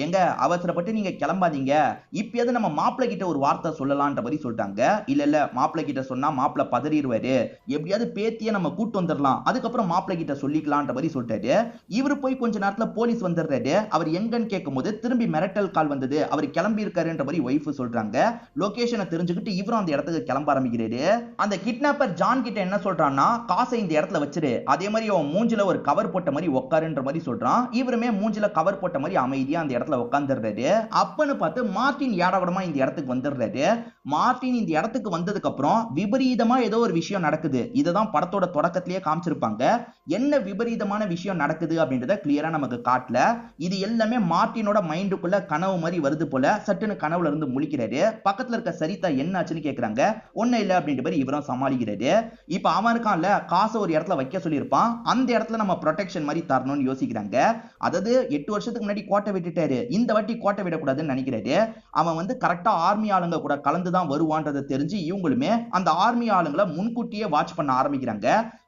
Speaker 1: எங்க அவசரப்பட்டு நீங்க கிளம்பாதீங்க, இப்பயாவது நம்ம மாப்பிள்ளை கிட்ட ஒரு வார்த்தை சொல்லலாம்ன்ற மாதிரி சொல்றாங்க. இல்ல மாப்பிள்ளை கிட்ட சொன்னா மாப்பிள்ளை பதறிடுவாரு, எப்படியாவது பேத்திய நம்ம கூட்டு வந்துடலாம், அதுக்கப்புறம் மாப்பிள்ளை கிட்ட சொல்லிக்கலாம்ன்ற மாதிரி சொல்லிட்டாரு. இவரு போய் கொஞ்ச நேரத்துல போலீஸ் வந்துடுறாரு. அவர் எங்கன்னு கேட்கும்போது திரும்பி மிரட்டல் கால் வந்தது, அவர் கிளம்பி இருக்காருன்ற மாதிரி வைஃப் சொல்றாங்க. லொகேஷனை தெரிஞ்சுக்கிட்டு இவரும் அந்த இடத்துக்கு கிளம்ப ஆரம்பிக்கிறாரு. அந்த கிட்னாப்பர் ஜான் கிட்ட என்ன சொல்றான்னா, காசை இந்த இடத்துல வச்சிரு, அதே மாதிரி அவன் மூஞ்சில ஒரு கவர் போட்ட மாதிரி உட்காருன்ற மாதிரி சொல்றான். இவருமே மூஞ்சில கவர் போட்ட மாதிரி அமைதியா அந்த இடத்துல உட்கார்ந்துடுறாரு. அப்பன்னு பார்த்து மார்ட்டின் ஏடாகடமா இந்த இடத்துக்கு வந்துடுறாரு. மார்ட்டின் இந்த இடத்துக்கு வந்ததுக்கு அப்புறம் விபரீதமா ஏதோ ஒரு விஷயம் நடக்குது. இததான் படத்தோட தொடக்கத்திலேயே காமிச்சிருப்பாங்க. என்ன விபரீதமான விஷயம் நடக்குது அப்படின்றத கிளியரா நமக்கு காட்டல. இது எல்லாமே மார்ட்டினோட மைண்டுக்குள்ள கனவு மாதிரி வருது போல. சட்டுன்னு கனவுல இருந்து முழிக்கிறாரு. பக்கத்துல இருக்க சரிதா என்ன ஆச்சுன்னு கேக்குறாங்க. ஒண்ணு இல்ல அப்படின்ற மாதிரி இவரும் சமாளிக்கிறாரு. இப்ப அவன் இருக்கான்ல, காசை ஒரு இடத்துல வைக்க சொல்லியிருப்பான், அந்த இடத்துல நம்ம ப்ரொடெக்ஷன் மாதிரி தரணும்னு யோசிக்கிறாங்க. அதாவது 8 வருஷத்துக்கு முன்னாடி கோட்டை விட்டுட்டாரு, இந்த வாட்டி கோட்டை விடக்கூடாதுன்னு நினைக்கிறாரு. அவன் வந்து கரெக்டா ஆர்மி ஆளுங்க கூட கலந்துதான் வருவான்றதை தெரிஞ்சு இவங்களுமே அந்த ஆர்மி ஆளுங்களை முன்கூட்டியே வாட்ச் பண்ண ஆரம்பிக்கிறாங்க.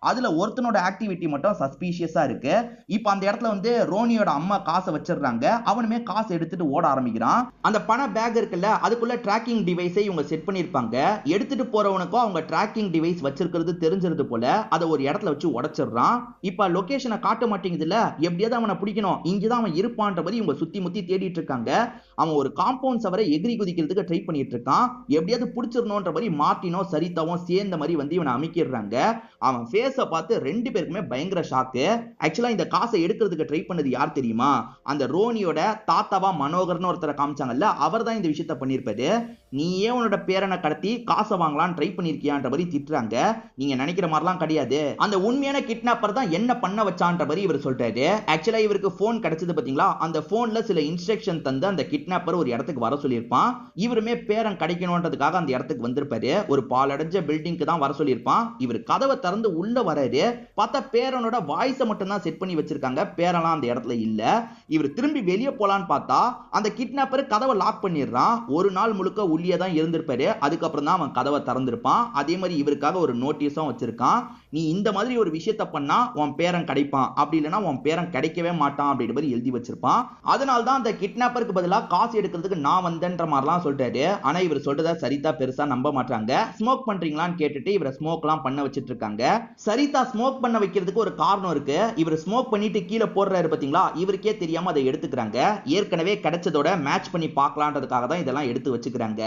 Speaker 1: அதுல ஒருத்தனோட ஆக்டிவிட்டி மட்டும் சஸ்பீஷியஸா இருக்கு. இப்ப அந்த இடத்துல வந்து ரோனியோட அம்மா காசை வச்சிடுறாங்க. அவனுமே காசை எடுத்துட்டு ஓட ஆரம்பிக்கிறான். அந்த பண பேக் இருக்குல்ல, அதுக்குள்ள டிராக்கிங் டிவைஸை இவங்க செட் பண்ணிருப்பாங்க. எடுத்துட்டு போறவனுக்கும் அவங்க டிராக்கிங் டிவைஸ் வச்சிருக்கிறது தெரிஞ்சிருது போல. அதை ஒரு இடத்துல வச்சு உடைச்சிடுறான். இப்ப லொகேஷனை காட்ட மாட்டேங்குதுல, எப்படியாவது அவனை பிடிக்கணும், இங்கதான் அவன் இருப்பான்ற மாதிரி இவங்க சுத்தி முத்தி தேடிட்டு இருக்காங்க. அவன் ஒரு காம்பவுண்ட் சவரை எகிரி குதிக்கிறதுக்கு ட்ரை பண்ணிட்டு இருக்கான். எப்படியாவது பிடிச்சிடணும்ன்ற மாதிரி மார்ட்டினோ சரிதாவும் சேர்ந்த மாதிரி வந்து இவனை அமைக்கிறாங்க. அவன் ஃபேஸ பார்த்து ரெண்டு பேருக்குமே பயங்கர ஷாக்கு. ஆக்சுவலா இந்த காசை எடுக்கிறதுக்கு ட்ரை பண்ணது யார் தெரியுமா? அந்த ரோனியோட தாத்தாவா மனோகர்னு ஒருத்தரை காமிச்சாங்கல்ல, அவர் தான் இந்த விஷயத்த பண்ணிருப்பாரு. நீயே உன்னோட பேரனை கடத்தி காசை வாங்கலாம் ட்ரை பண்ணிருக்கியான்ற மாதிரி திட்டுறாங்க. நீங்க நினைக்கிற மாதிரிலாம் கிடையாது, அந்த உண்மையான கிட்னாப்பர் தான் என்ன பண்ண வச்சான்ற மாதிரி இவர் சொல்றாரு. ஆக்சுவலா இவருக்கு போன் கிடைச்சது பாத்தீங்களா, அந்த போன்ல சில இன்ஸ்ட்ரக்ஷன் தந்து அந்த கிட்னாப்பர் ஒரு இடத்துக்கு வர சொல்லியிருப்பான். இவருமே பேரன் கிடைக்கணும்ன்றதுக்காக அந்த இடத்துக்கு வந்திருப்பாரு. ஒரு பாலடைஞ்ச பில்டிங்க்கு தான் வர சொல்லியிருப்பான். இவர் கதவை திறந்து உள்ள வராரு. பார்த்தா பேரனோட வாய்ஸை மட்டும் தான் செட் பண்ணி வச்சிருக்காங்க, பேரெல்லாம் அந்த இடத்துல இல்ல. இவர் திரும்பி வெளியே போலான்னு பார்த்தா அந்த கிட்னாப்பர் கதவை லாக் பண்ணிடுறான். ஒரு நாள் முழுக்க உள்ளே தான் இருந்திருப்பாரு. அதுக்கப்புறம் தான் அவன் கதவை திறந்திருப்பான். அதே மாதிரி இவருக்காக ஒரு நோட்டீஸும் வச்சிருக்கான். நீ இந்த மாதிரி ஒரு விஷயத்த பண்ணா உன் பேரன் கிடைப்பான், அப்படி இல்லைன்னா உன் பேரன் கிடைக்கவே மாட்டான் அப்படின்ற மாதிரி எழுதி வச்சிருப்பான். அதனால தான் அந்த கிட்னாப்பருக்கு பதிலா காசு எடுக்கிறதுக்கு நான் வந்தேன்ற மாதிரிலாம் சொல்லிட்டாரு. ஆனா இவர் சொல்றத சரிதா பெருசா நம்ப மாட்டாங்க. ஸ்மோக் பண்றீங்களான்னு கேட்டுட்டு இவரை ஸ்மோக்லாம் பண்ண வச்சிட்டு இருக்காங்க. சரிதா ஸ்மோக் பண்ண வைக்கிறதுக்கு ஒரு காரணம் இருக்கு. இவர் ஸ்மோக் பண்ணிட்டு கீழே போடுறாரு பாத்தீங்களா, இவருக்கே தெரியாம அதை எடுத்துக்கிறாங்க. ஏற்கனவே கிடைச்சதோட மேட்ச் பண்ணி பார்க்கலான்றதுக்காக தான் இதெல்லாம் எடுத்து வச்சுக்கிறாங்க.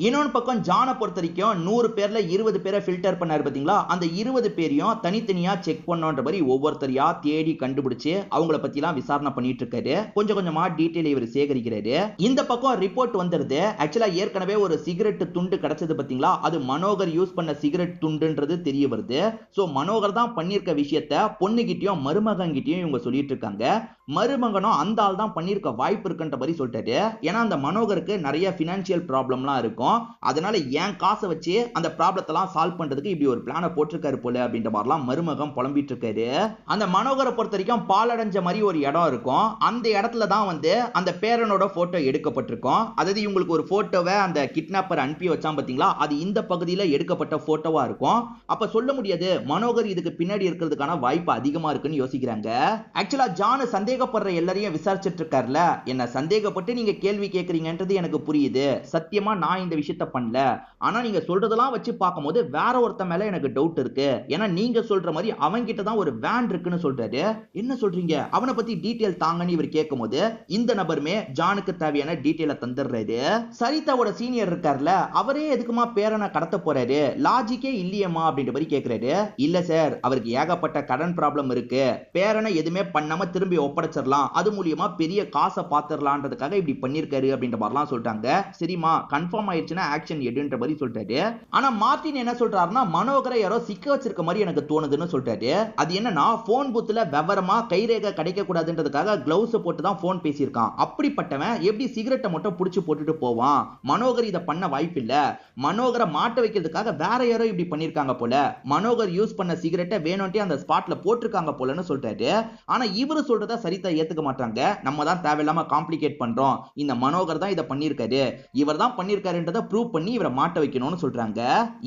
Speaker 1: இன்னொரு பக்கம் ஜானை பொறுத்த வரைக்கும் 100 பேர்ல 20 பேரை ஃபில்டர் பண்ணாரு பாத்தீங்களா, அந்த 20 பேரையும் தனித்தனியா செக் பண்ணோன்ற மாதிரி ஒவ்வொருத்தரையா தேடி கண்டுபிடிச்சு அவங்கள பத்திலாம் விசாரணை பண்ணிட்டு இருக்காரு. கொஞ்சம் கொஞ்சமா டீடைல் இவர் சேகரிக்கிறாரு. இந்த பக்கம் ரிப்போர்ட் வந்துருது. ஆக்சுவலா ஏற்கனவே ஒரு சிகரெட் துண்டு கிடைச்சது பாத்தீங்களா, அது மனோகர் யூஸ் பண்ண சிகரெட் துண்டுன்றது தெரிய வருது. சோ மனோகர் தான் பண்ணிருக்க விஷயத்த பொண்ணுகிட்டயும் மருமகன்கிட்டயும் இவங்க சொல்லிட்டு இருக்காங்க. மருமகனும் அந்த ஆள் தான் பண்ணிருக்க வாய்ப்பு இருக்குன்ற மாதிரி சொல்லிட்டாரு. ஏன்னா அந்த மனோகருக்கு நிறைய பினான்சியல் ப்ராப்ளம்லாம் இருக்கும். அதனால ஏன் காசை வச்சு அந்த ப்ராப்ளத்தெல்லாம் சால்வ் பண்றதுக்கு இப்படி ஒரு பிளானை போட்டிருக்காரு போல அப்படின்ற மாதிரிலாம் மருமகன் புலம்பிட்டு இருக்காரு. அந்த மனோகரை பொறுத்த வரைக்கும் பாலடைஞ்ச மாதிரி ஒரு இடம் இருக்கும். அந்த இடத்துல தான் அந்த பேரனோட போட்டோ எடுக்கப்பட்டிருக்கும். அதாவது இவங்களுக்கு ஒரு போட்டோவை அந்த கிட்னாப்பர் அனுப்பி வச்சான் பாத்தீங்களா, அது இந்த பகுதியில் எடுக்கப்பட்ட போட்டோவா இருக்கும். அப்ப சொல்ல முடியாது மனோகர் இதுக்கு பின்னாடி இருக்கிறதுக்கான வாய்ப்பு அதிகமா இருக்குன்னு யோசிக்கிறாங்க. ஆக்சுவலா ஜான் சந்தேகப்படுற எல்லாரையும் விசாரிச்சிட்டு இருக்காருல, என்ன சந்தேகப்பட்டு நீங்க கேள்வி கேட்கறீங்கன்றது எனக்கு புரியுது. சத்தியமா நான் இந்த விஷயத்த பண்ணல. ஆனா நீங்க சொல்றதெல்லாம் வச்சு பார்க்கும்போது வேற ஒருத்த மேல எனக்கு டவுட் இருக்கு. ஏன்னா நீங்க சொல்ற மாதிரி அவன் கிட்ட தான் ஒரு வேன் இருக்குன்னு சொல்றாரு. என்ன சொல்றீங்க, அவனை பத்தி டீடைல் தாங்கன்னு இவர் கேட்கும்போது இந்த நபருமே ஜானுக்கு தேவையான டீடைலை தந்துடுறாரு. சரிதாவோட சீனியர் இருக்கார்ல, அவரே எதுக்குமா பேரனை கடத்த போறாரு, லாஜிக்கே இல்லையம்மா அப்படின்ற மாதிரி கேட்கிறாரு. இல்ல சார், அவருக்கு ஏகப்பட்ட கடன் ப்ராப்ளம் இருக்கு. பேரனை எதுவுமே பண்ணாம திரும்பி ஒப்படைச்சிடலாம், அது மூலியமா பெரிய காசை பாத்துறலான்றதுக்காக இப்படி பண்ணிருக்காரு அப்படின்ற மாதிரிலாம் சொல்றாங்க. சரிமா கன்ஃபார்ம் ஆயிடுச்சுன்னா ஆக்ஷன் எடுன்ற மாதிரி சொல்றாரு. ஆனா மார்டின் என்ன சொல்றாருன்னா, மனோகரை யாரோ சிக்க வச்சிருக்க மாதிரி எனக்கு தோணுதுன்னு சொல்றாரு. அது என்னன்னா போன் பூத்துல விவரமா கைரேகை கிடைக்க கூடாதுன்றதுக்காக கிளவுஸ் போட்டு தான் போன் பேசியிருக்கான். அப்படிப்பட்டவன் எப்படி சிகரெட்டை மட்டும் புடிச்சு போட்டுட்டு போவான்? மனோகர் இதை பண்ண வாய்ப்பு இல்ல. மனோகரை மாட்ட வைக்கிறதுக்காக வேற யாரோ இப்படி பண்ணிருக்காங்க போல. மனோகர் யூஸ் பண்ண சிகரெட்டை வேணும்ட்டே அந்த ஸ்பாட்ல போட்டிருக்காங்க போலன்னு சொல்றாரு. ஆனா இவரு சொல்றத சரிதா ஏத்துக்க மாட்டாங்க. நம்ம தான் தேவையில்லாம காம்ப்ளிகேட் பண்றோம். இந்த மனோகர் தான் இதை பண்ணிருக்காரு, இவர் தான் பண்ணிருக்காருன்றதை ப்ரூவ் பண்ணி இவரை மாட்ட வைக்கணும்னு சொல்றாங்க.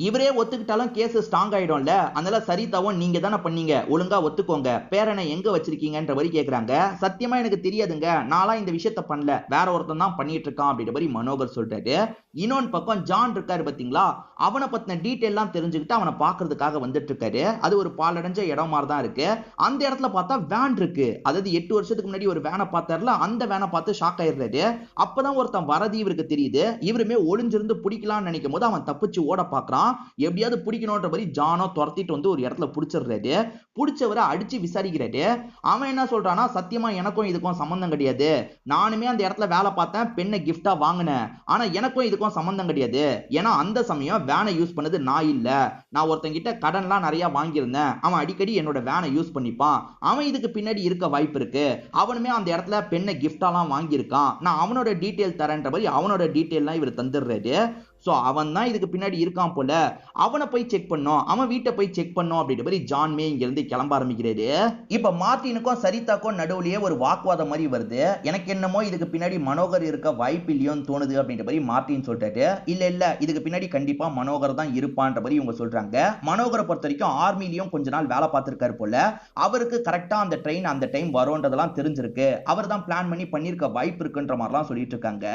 Speaker 1: இவரே ஒத்துக்கிட்டாலும் கேஸ் ஸ்ட்ராங் ஆயிடும்ல. அதனால சரிதாவும் நீங்க தானே பண்ணீங்க, ஒழுங்கா ஒத்துக்கோங்க, பேரனை எங்க வச்சிருக்கீங்கன்ற மாதிரி கேக்குறாங்க. சத்தியமா எனக்கு தெரியாதுங்க, நான்லாம் இந்த விஷயத்த பண்ணல, வேற ஒருத்தன் தான் பண்ணிட்டு இருக்கான் அப்படின்ற மாதிரி மனோகர் சொல்றாரு. இன்னொன்னு பக்கம் ஜான் இருக்காரு பாத்தீங்களா, அவனை பத்தின டீடைல்லாம் தெரிஞ்சுக்கிட்டு அவனை பாக்குறதுக்காக வந்துட்டு இருக்காரு. அது ஒரு பாலடைஞ்ச இடம் மாதிரி தான் இருக்கு. அந்த இடத்துல பார்த்தா வேன் இருக்கு. அதாவது 8 வருஷத்துக்கு முன்னாடி ஒரு வேனை பார்த்தாருல, அந்த வேனை பார்த்து ஷாக் ஆயிடுறாரு. அப்பதான் ஒருத்தன் வரது இவருக்கு தெரியுது. இவருமே ஒளிஞ்சிருந்து பிடிக்கலாம்னு நினைக்கும் போது அவன் தப்பிச்சு ஓட பாக்குறான். எப்படியாவது பிடிக்கணும்ன்ற மாதிரி ஜானோ துரத்திட்டு ஒரு இடத்துல பிடிச்சிடுறாரு. பிடிச்சவரை அடிச்சு விசாரிக்கிறாரு. அவன் என்ன சொல்றானா, சத்தியமா எனக்கும் இதுக்கும் சம்பந்தம் கிடையாது, நானுமே அந்த இடத்துல வேலை பார்த்தேன், பெண்ணை கிஃப்டா வாங்கினேன், ஆனா எனக்கும் இதுக்கும் சம்பந்தம் கிடையாது. ஏன்னா அந்த சமயம் வேனை யூஸ் பண்ணது நான் இல்ல, நான் ஒருத்தங்கிட்ட கடன்லாம் நிறைய வாங்கியிருந்தேன், அவன் அடிக்கடி என்னோட வேனை யூஸ் பண்ணிப்பான், அவன் இதுக்கு பின்னாடி இருக்க வாய்ப்பு இருக்கு, அவனுமே அந்த இடத்துல பெண்ணை கிஃப்டாலாம் வாங்கியிருக்கான், நான் அவனோட டீடைல் தரேன்ற மாதிரி அவனோட டீடைல்லாம் இவர் தந்துடுறாரு. சோ அவன் தான் இதுக்கு பின்னாடி இருக்கான் போல, அவனை போய் செக் பண்ணோம், அவன் வீட்டை போய் செக் பண்ணோம் அப்படின்ற மாதிரி ஜான் மே இங்க இருந்து கிளம்ப ஆரம்பிக்கிறாரு. இப்ப மார்டினுக்கும் சரிதாக்கும் நடுவுலயே ஒரு வாக்குவாதம் மாதிரி வருது. எனக்கு என்னமோ இதுக்கு பின்னாடி மனோகர் இருக்க வாய்ப்பு இல்லையோன்னு தோணுது அப்படின்ற மாதிரி மார்டின் சொல்லிட்டாரு. இல்ல இதுக்கு பின்னாடி கண்டிப்பா மனோகர் தான் இருப்பான்ற மாதிரி இவங்க சொல்றாங்க. மனோகரை பொறுத்த வரைக்கும் ஆர்மிலையும் கொஞ்ச நாள் வேலை பார்த்திருக்காரு போல, அவருக்கு கரெக்டா அந்த ட்ரெயின் அந்த டைம் வரும்ன்றதெல்லாம் தெரிஞ்சிருக்கு, அவர் தான் பிளான் பண்ணி பண்ணிருக்க வாய்ப்பு இருக்குன்ற மாதிரிலாம் சொல்லிட்டு இருக்காங்க.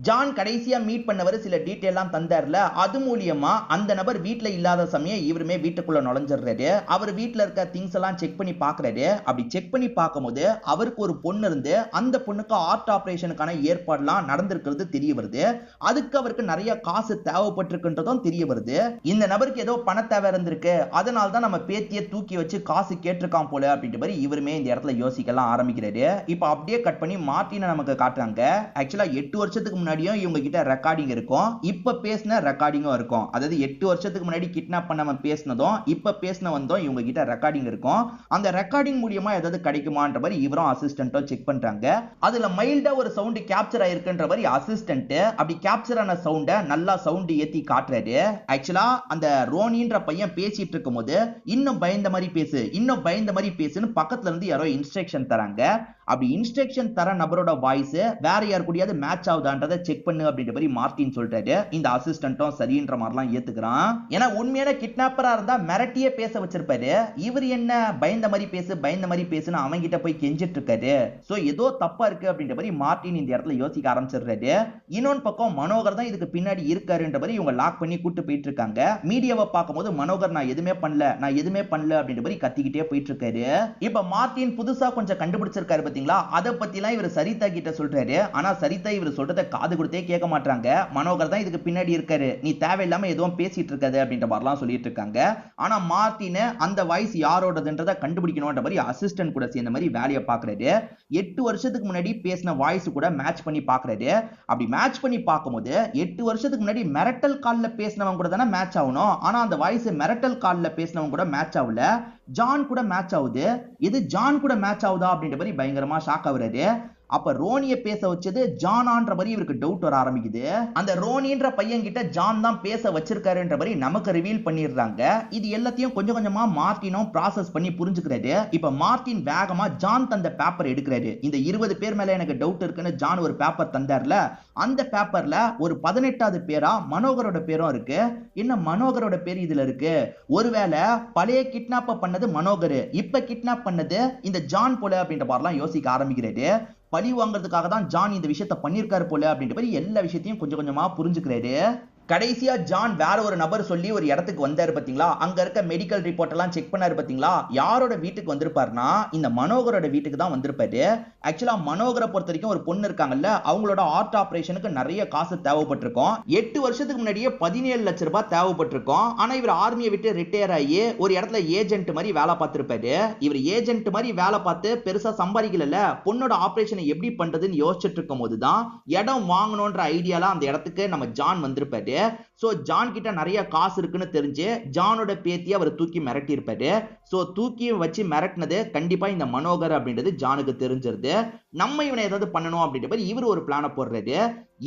Speaker 1: ஜான் கடைசியா மீட் பண்ணவர் சில டீடைல் தந்தார்ல, அது மூலியமா அந்த நபர் வீட்ல இல்லாத சமயம் இவருமே வீட்டுக்குள்ள நுழைஞ்சிடுறாரு. அவர் வீட்ல இருக்க திங்ஸ் எல்லாம் செக் பண்ணி பாக்குறாரு. அப்படி செக் பண்ணி பார்க்கும்போது அவருக்கு ஒரு பொண்ணு இருந்து அந்த பொண்ணுக்கு ஹார்ட் ஆபரேஷனுக்கான ஏற்பாடுலாம் நடந்திருக்கிறது தெரிய வருது. அதுக்கு அவருக்கு நிறைய காசு தேவைப்பட்டிருக்குன்றதும் தெரிய வருது. இந்த நபருக்கு ஏதோ பண தேவை இருந்திருக்கு, அதனால தான் நம்ம பேத்தியை தூக்கி வச்சு காசு கேட்டிருக்கான் போல அப்படின்ற மாதிரி இவருமே இந்த இடத்துல யோசிக்கலாம் ஆரம்பிக்கிறாரு. இப்ப அப்படியே கட் பண்ணி மார்டினை நமக்கு காட்டுறாங்க. ஆக்சுவலா 8 வருஷத்துக்கு முன்னாடியும் இவங்க கிட்ட ரெக்கார்டிங் இருக்கும், இப்ப பேசின ரெக்கார்டிங்கும் இருக்கும். அதாவது 8 வருஷத்துக்கு முன்னாடி கிட்னாப் பண்ணவன் பேசினதும் இப்ப பேசின வந்தோம் இவங்க கிட்ட ரெக்கார்டிங் இருக்கும். அந்த ரெக்கார்டிங் மூலியமா ஏதாவது கிடைக்குமான்ற மாதிரி இவரும் அசிஸ்டன்ட்டும் செக் பண்றாங்க. அதுல மைல்டா ஒரு சவுண்ட் கேப்சர் ஆயிருக்குன்ற மாதிரி அசிஸ்டன்ட் அப்படி கேப்சர் ஆன சவுண்ட நல்லா சவுண்ட் ஏத்தி காட்டுறாரு. ஆக்சுவலா அந்த ரோனின்ற பையன் பேசிட்டு இருக்கும்போது இன்னும் பயந்த மாதிரி பேசு, இன்னும் பயந்த மாதிரி பேசுன்னு பக்கத்துல இருந்து யாரோ இன்ஸ்ட்ரக்ஷன் தராங்க. அப்படி இன்ஸ்ட்ரக்ஷன் தர நபரோட வாய்ஸ் வேற யார் கூடயாவது மேட்ச் ஆகுதான்றதை செக் பண்ணு அப்படின்ற மாதிரி மார்ட்டின் சொல்றாரு. இந்த அசிஸ்டன்ட்டும் சரின்ற மாதிரிலாம் ஏத்துக்கிறான். ஏன்னா உண்மையான கிட்னாப்பரா இருந்தா மிரட்டியே பேச வச்சிருப்பாரு. இவர் என்ன பயந்த மாதிரி பேசுன்னு அவங்க கிட்ட போய் கெஞ்சிட்டு இருக்காரு. சோ ஏதோ தப்பா இருக்கு அப்படின்ற மாதிரி மார்ட்டின் இந்த இடத்துல யோசிக்க ஆரம்பிச்சிடுறாரு. இன்னொன்னு பக்கம் மனோகர் தான் இதுக்கு பின்னாடி இருக்காருன்ற மாதிரி இவங்க லாக் பண்ணி கூட்டு போயிட்டு இருக்காங்க. மீடியாவை பார்க்கும்போது மனோகர் நான் எதுவுமே பண்ணல அப்படின்ற மாதிரி கத்திக்கிட்டே போயிட்டு இருக்காரு. இப்ப மார்ட்டின் புதுசா கொஞ்சம் கண்டுபிடிச்சிருக்காரு பாத்தீங்களா, அதை பத்திலாம் இவர் சரிதா கிட்ட சொல்றாரு. ஆனா சரிதா இவர் சொல்றத காது கொடுத்தே கேட்க மாட்டாங்க. மனோகர் தான் இதுக்கு பின்னாடி இருக்காரு, நீ தேவையில்லாம எதுவும் பேசிட்டு இருக்காது அப்படின்ற மாதிரிலாம் சொல்லிட்டு இருக்காங்க. ஆனா மார்ட்டின் அந்த வாய்ஸ் யாரோடதுன்றத கண்டுபிடிக்கணும்ன்ற மாதிரி அசிஸ்டன்ட் கூட சேர்ந்த மாதிரி வேலையை பாக்குறாரு. 8 வருஷத்துக்கு முன்னாடி பேசின வாய்ஸ் கூட மேட்ச் பண்ணி பாக்குறாரு. அப்படி மேட்ச் பண்ணி பார்க்கும்போது 8 வருஷத்துக்கு முன்னாடி மிரட்டல் கால்ல பேசினவங்க கூட தானே மேட்ச் ஆகணும். ஆனா அந்த வாய்ஸ் மிரட்டல் கால்ல பேசினவங்க கூட மேட்ச் ஆகல, ஜான் கூட மேட்ச் ஆகுது. இது ஜான் கூட மேட்ச் ஆகுதா அப்படின்ற மாதிரி பயங்கரமா ஷாக் ஆகுறாரு. அப்ப ரோனிய பேச வச்சது ஜானான்ற மாதிரி இவருக்கு டவுட் வர ஆரம்பிக்குது. அந்த ரோனின்ற பையன் கிட்ட ஜான் தான் பேச வச்சிருக்காருன்ற மாதிரி நமக்கு ரிவீல் பண்ணிடுறாங்க. இது எல்லாத்தையும் கொஞ்சம் கொஞ்சமா மார்ட்டினும் ப்ராசஸ் பண்ணி புரிஞ்சுக்கிறாரு. இப்ப மார்ட்டின் வேகமா ஜான் தந்த பேப்பர் எடுக்கிறாரு. இந்த 20 பேர் மேல எனக்கு டவுட் இருக்குன்னு ஜான் ஒரு பேப்பர் தந்தார்ல, அந்த பேப்பர்ல ஒரு 18வது பேரா மனோகரோட பேரும் இருக்கு. என்ன மனோகரோட பேர் இதுல இருக்கு? ஒருவேளை பழைய கிட்னாப் பண்ணது மனோகர், இப்ப கிட்னாப் பண்ணது இந்த ஜான் போல அப்படின்ற மாதிரிலாம் யோசிக்க ஆரம்பிக்கிறாரு. பழி வாங்குறதுக்காக தான் ஜான் இந்த விஷயத்த பண்ணிருக்காரு போல அப்படின்ற மாதிரி எல்லா விஷயத்தையும் கொஞ்சம் கொஞ்சமா புரிஞ்சுக்கிறாரு. கடைசியா ஜான் வேற ஒரு நபர் சொல்லி ஒரு இடத்துக்கு வந்தாரு பாத்தீங்களா, அங்க இருக்க மெடிக்கல் ரிப்போர்ட் எல்லாம் செக் பண்ணாரு பாத்தீங்களா. யாரோட வீட்டுக்கு வந்திருப்பாருன்னா இந்த மனோகரோட வீட்டுக்கு தான் வந்திருப்பாரு. ஆக்சுவலா மனோகரை பொறுத்த வரைக்கும் ஒரு பொண்ணு இருக்காங்கல்ல, அவங்களோட ஹார்ட் ஆபரேஷனுக்கு நிறைய காசு தேவைப்பட்டிருக்கும். 8 வருஷத்துக்கு முன்னாடியே 17 லட்சம் ரூபாய் தேவைப்பட்டிருக்கும். ஆனா இவர் ஆர்மியை விட்டு ரிட்டையர் ஆகி ஒரு இடத்துல ஏஜென்ட் மாதிரி வேலை பார்த்திருப்பாரு. இவர் ஏஜென்ட் மாதிரி வேலை பார்த்து பெருசா சம்பாதிக்கல, பொண்ணோட ஆபரேஷனை எப்படி பண்றதுன்னு யோசிச்சுட்டு இருக்கும் போதுதான் இடம் வாங்கணும்ன்ற ஐடியால அந்த இடத்துக்கு நம்ம ஜான் வந்திருப்பாரு. சோ ஜான் கிட்ட நிறைய காசு இருக்குன்னு தெரிஞ்சு ஜானோட பேத்தியை அவர் தூக்கி மிரட்டி இருப்பாரு. சோ தூக்கி வச்சு மிரட்டினது கண்டிப்பா இந்த மனோகர் அப்படின்றது ஜானுக்கு தெரிஞ்சிருது. நம்ம இவனை ஏதாவது பண்ணணும் அப்படின்ற மாதிரி இவர் ஒரு பிளான போடுறாரு.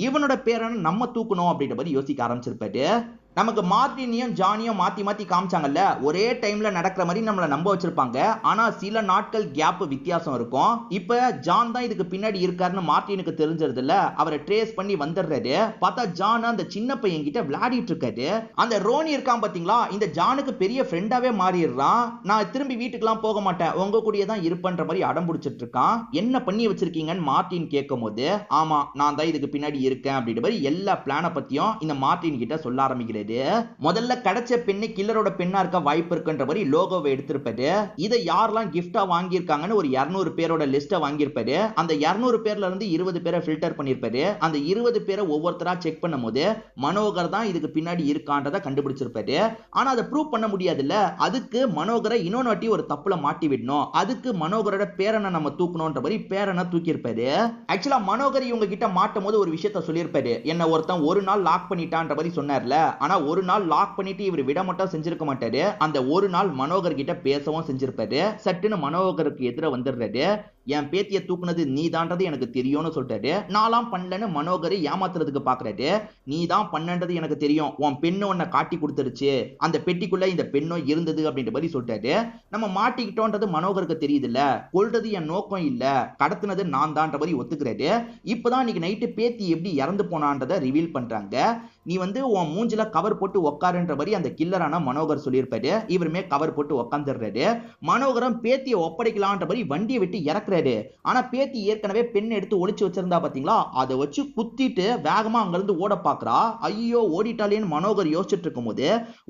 Speaker 1: இவனோட பேரை நம்ம தூக்கணும் அப்படின்ற மாதிரி யோசிக்க ஆரம்பிச்சிருப்பாரு. நமக்கு மார்ட்டினையும் ஜானியும் மாத்தி மாத்தி காமிச்சாங்கல்ல, ஒரே டைம்ல நடக்கிற மாதிரி நம்மள நம்ப வச்சிருப்பாங்க. ஆனா சில நாட்கள் கேப் வித்தியாசம் இருக்கும். இப்ப ஜான் தான் இதுக்கு பின்னாடி இருக்காருன்னு மார்ட்டினுக்கு தெரிஞ்சது இல்ல, அவரை ட்ரேஸ் பண்ணி வந்துடுறாரு. பார்த்தா ஜான் அந்த சின்ன பையன் கிட்ட விளையாடிட்டு இருக்காரு. அந்த ரோனி இருக்கான் பாத்தீங்களா, இந்த ஜானுக்கு பெரிய ஃப்ரெண்டாவே மாறிடுறான். நான் திரும்பி வீட்டுக்கெல்லாம் போக மாட்டேன், உங்க கூடயே தான் இருப்பன்ற மாதிரி அடம் பிடிச்சிட்டு இருக்கான். என்ன பண்ணி வச்சிருக்கீங்கன்னு மார்ட்டின் கேட்கும் போது, ஆமா நான் தான் இதுக்கு பின்னாடி இருக்கேன் அப்படின்ற மாதிரி எல்லா பிளான பத்தியும் இந்த மார்ட்டின் கிட்ட சொல்ல ஆரம்பிக்கிறேன். முதல்ல கிடைச்ச பெண்ணு கில்லரோட பெண்ணா இருக்க வாய்ப்பு இருக்குன்ற மாதிரி லோகோவை எடுத்திருப்பாரு. இதை யாரெல்லாம் கிஃப்டா வாங்கியிருக்காங்கன்னு ஒரு 200 பேரோட லிஸ்ட வாங்கியிருப்பாரு. அந்த 200 பேர்ல இருந்து 20 பேரை ஃபில்டர் பண்ணிருப்பாரு. அந்த 20 பேரை ஒவ்வொருத்தரா செக் பண்ணும்போது மனோகர் தான் இதுக்கு பின்னாடி இருக்கான்றதை கண்டுபிடிச்சிருப்பாரு. ஆனா அதை ப்ரூவ் பண்ண முடியாதுல்ல, அதுக்கு மனோகரை இன்னொரு வாட்டி ஒரு தப்புல மாட்டி விடணும். அதுக்கு மனோகரோட பேரனை நம்ம தூக்கணும்ன்ற மாதிரி பேரனை தூக்கி இருப்பாரு. ஆக்சுவலா மனோகர் இவங்க கிட்ட மாட்டும் போது ஒரு விஷயத்த சொல்லியிருப்பாரு, என்ன ஒருத்தன் ஒரு நாள் லாக் பண்ணிட்டான்ற மாதிரி சொன்னார்ல. ஆனா ஒரு நாள் லாக் பண்ணிட்டு இவர் விட மட்டும் செஞ்சிருக்க மாட்டாரு, அந்த ஒரு நாள் மனோகர் கிட்ட பேசவும் செஞ்சிருப்பாரு. சட்டுன்னு மனோகருக்கு எதிர வந்துடுறாரு. என் பேத்திய தூக்குனது நீ தான்றது எனக்கு தெரியும்னு சொல்லிட்டாரு. நான்லாம் பண்ணலன்னு மனோகரை ஏமாத்துறதுக்கு பாக்குறாரு. நீ தான் பண்ணன்றது எனக்கு தெரியும், உன் பெண்ணு உன்னை காட்டி கொடுத்துருச்சு, அந்த பெட்டிக்குள்ள இந்த பெண்ணும் இருந்தது அப்படின்ற மாதிரி சொல்லிட்டாரு. நம்ம மாட்டிக்கிட்டோன்றது மனோகருக்கு தெரியுது இல்ல, கொல்றது என் நோக்கம் இல்ல, கடத்துனது நான் தான்ற மாதிரி ஒத்துக்கிறாரு. இப்பதான் இன்னைக்கு நைட்டு பேத்தி எப்படி இறந்து போனான்றதை ரிவீல் பண்றாங்க. நீ உன் மூஞ்சில கவர் போட்டு உட்காருன்ற மாதிரி அந்த கில்லரான மனோகர் சொல்லியிருப்பாரு. இவருமே கவர் போட்டு உட்காந்துடுறாரு. மனோகரம் பேத்தியை ஒப்படைக்கலான்ற மாதிரி வண்டியை விட்டு இறக்குறாரு. ஆனா பேத்தி ஏற்கனவே பெண் எடுத்து ஒளிச்சு வச்சிருந்தா பாத்தீங்களா, அதை வச்சு குத்திட்டு வேகமா அங்க இருந்து ஓட பாக்குறா. ஐயோ ஓடிட்டாலேன்னு மனோகர் யோசிச்சுட்டு இருக்கும் போது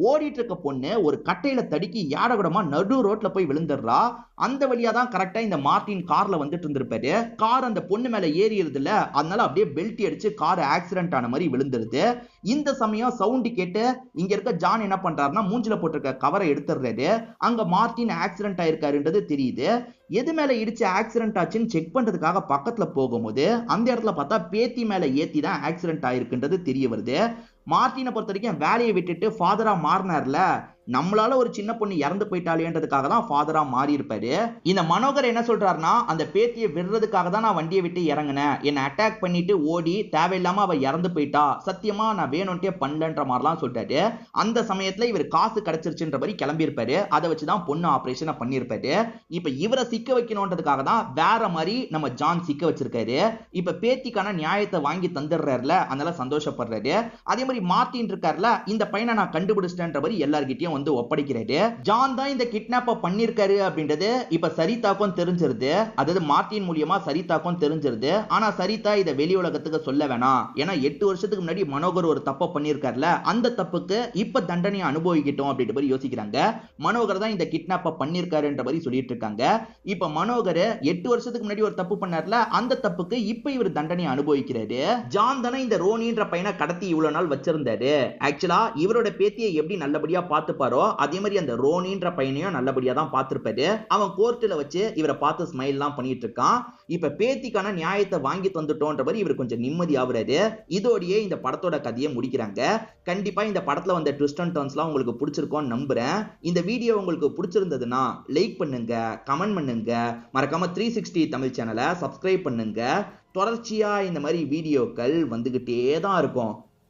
Speaker 1: ஓடிட்டு இருக்க பொண்ணு ஒரு கட்டையில தடுக்கி ஏடகுடமா நடு ரோட்ல போய் விழுந்துடுறா. அந்த வழியா தான் கரெக்டா இந்த மார்ட்டின் கார்ல வந்துட்டு இருந்திருப்பாரு. கார் அந்த பொண்ணு மேல ஏறிடுது இல்ல, அதனால அப்படியே பெல்ட் அடிச்சு கார் ஆக்சிடென்ட் ஆன மாதிரி விழுந்துருது. இந்த சமயம் சவுண்ட் கேட்டு இங்க இருக்க ஜான் என்ன பண்றாருன்னா மூஞ்சில போட்டிருக்க கவரை எடுத்துடுறாரு. அங்க மார்ட்டின் ஆக்சிடென்ட் ஆயிருக்காருன்றது தெரியுது. எது மேல இடிச்சு ஆக்சிடென்ட் ஆச்சுன்னு செக் பண்றதுக்காக பக்கத்துல போகும்போது அந்த இடத்துல பார்த்தா பேத்தி மேல ஏத்தி தான் ஆக்சிடென்ட் ஆயிருக்குன்றது தெரிய வருது. மார்ட்டினை பொறுத்த வரைக்கும் வேலையை விட்டுட்டு ஃபாதரா மாறினார்ல, நம்மளால ஒரு சின்ன பொண்ணு இறந்து போயிட்டாலேன்றதுக்காக தான் ஃபாதரா மாறி இருப்பாரு. இந்த மனோகர் என்ன சொல்றாருன்னா, அந்த பேத்தியை விடுறதுக்காக தான் நான் வண்டியை விட்டு இறங்கினேன், என்ன அட்டாக் பண்ணிட்டு ஓடி தேவையில்லாம அவ இறந்து போயிட்டா, சத்தியமா நான் வேணும்ட்டே பண்ணலன்ற மாதிரிலாம் சொல்லிட்டாரு. அந்த சமயத்துல இவர் காசு கிடைச்சிருச்சுன்ற மாதிரி கிளம்பி இருப்பாரு. அதை வச்சுதான் பொண்ணு ஆபரேஷனை பண்ணிருப்பாரு. இப்ப இவரை சிக்க வைக்கணும்ன்றதுக்காக தான் வேற மாதிரி நம்ம ஜான் சிக்க வச்சிருக்காரு. இப்ப பேத்திக்கான நியாயத்தை வாங்கி தந்துடுறாருல, அதனால சந்தோஷப்படுறாரு. அதே மாதிரி மார்ட்டின் இருக்காருல, இந்த பையனை நான் கண்டுபிடிச்சிட்டேன்ற மாதிரி எல்லார்கிட்டயும் வந்து ஒப்படைக்கிறாரு. ஜான் தான் இந்த கிட்னாப்ப பண்ணிருக்காரு அப்படின்றது இப்ப சரிதாக்கும் தெரிஞ்சிருது. அதாவது மார்ட்டின் மூலியமா சரிதாக்கும் தெரிஞ்சிருது. ஆனா சரிதா இதை வெளி உலகத்துக்கு சொல்ல வேணாம், ஏன்னா 8 வருஷத்துக்கு முன்னாடி மனோகர் ஒரு தப்ப பண்ணிருக்காருல, அந்த தப்புக்கு இப்ப தண்டனையை அனுபவிக்கட்டும் அப்படின்ற மாதிரி யோசிக்கிறாங்க. மனோகர் தான் இந்த கிட்னாப்ப பண்ணிருக்காருன்ற மாதிரி சொல்லிட்டு இருக்காங்க. இப்ப மனோகர் 8 வருஷத்துக்கு முன்னாடி ஒரு தப்பு பண்ணார்ல, அந்த தப்புக்கு இப்ப இவர் தண்டனையை அனுபவிக்கிறாரு. ஜான் தானே இந்த ரோனின்ற பையனை கடத்தி இவ்வளவு நாள் வச்சிருந்தாரு. ஆக்சுவலா இவரோட பேத்தியை எப்படி நல்லபடியா பார்த்துப்பாரோ அதே மாதிரி அந்த ரோனின்ற பையனையும் நல்லபடியா தான் பார்த்திருப்பாரு. அவன் கோர்ட்ல வச்சு இவரை பார்த்து ஸ்மைல் எல்லாம் பண்ணிட்டு இருக்கான். இப்ப பேத்திக்கான நியாயத்தை வாங்கி தந்துட்டோன்ற மாதிரி இவர் கொஞ்சம் நிம்மதி ஆகுறாரு. இதோடயே இந்த படத்தோட கதையை முடிக்கிறாங்க. கண்டிப்பா இந்த படத்துல வந்த ட்விஸ்ட் அண்ட் டர்ன்ஸ்லாம் உங்களுக்கு பிடிச்சிருக்கும்னு நம்புறேன். இந்த வீடியோ உங்களுக்கு பிடிச்சிருந்ததுன்னா லைக் பண்ணுங்க, கமெண்ட் பண்ணுங்க, மறக்காம 360 தமிழ் சேனலை சப்ஸ்கிரைப் பண்ணுங்க. தொடர்ச்சியா இந்த மாதிரி வீடியோக்கள் வந்துகிட்டே தான் இருக்கும்.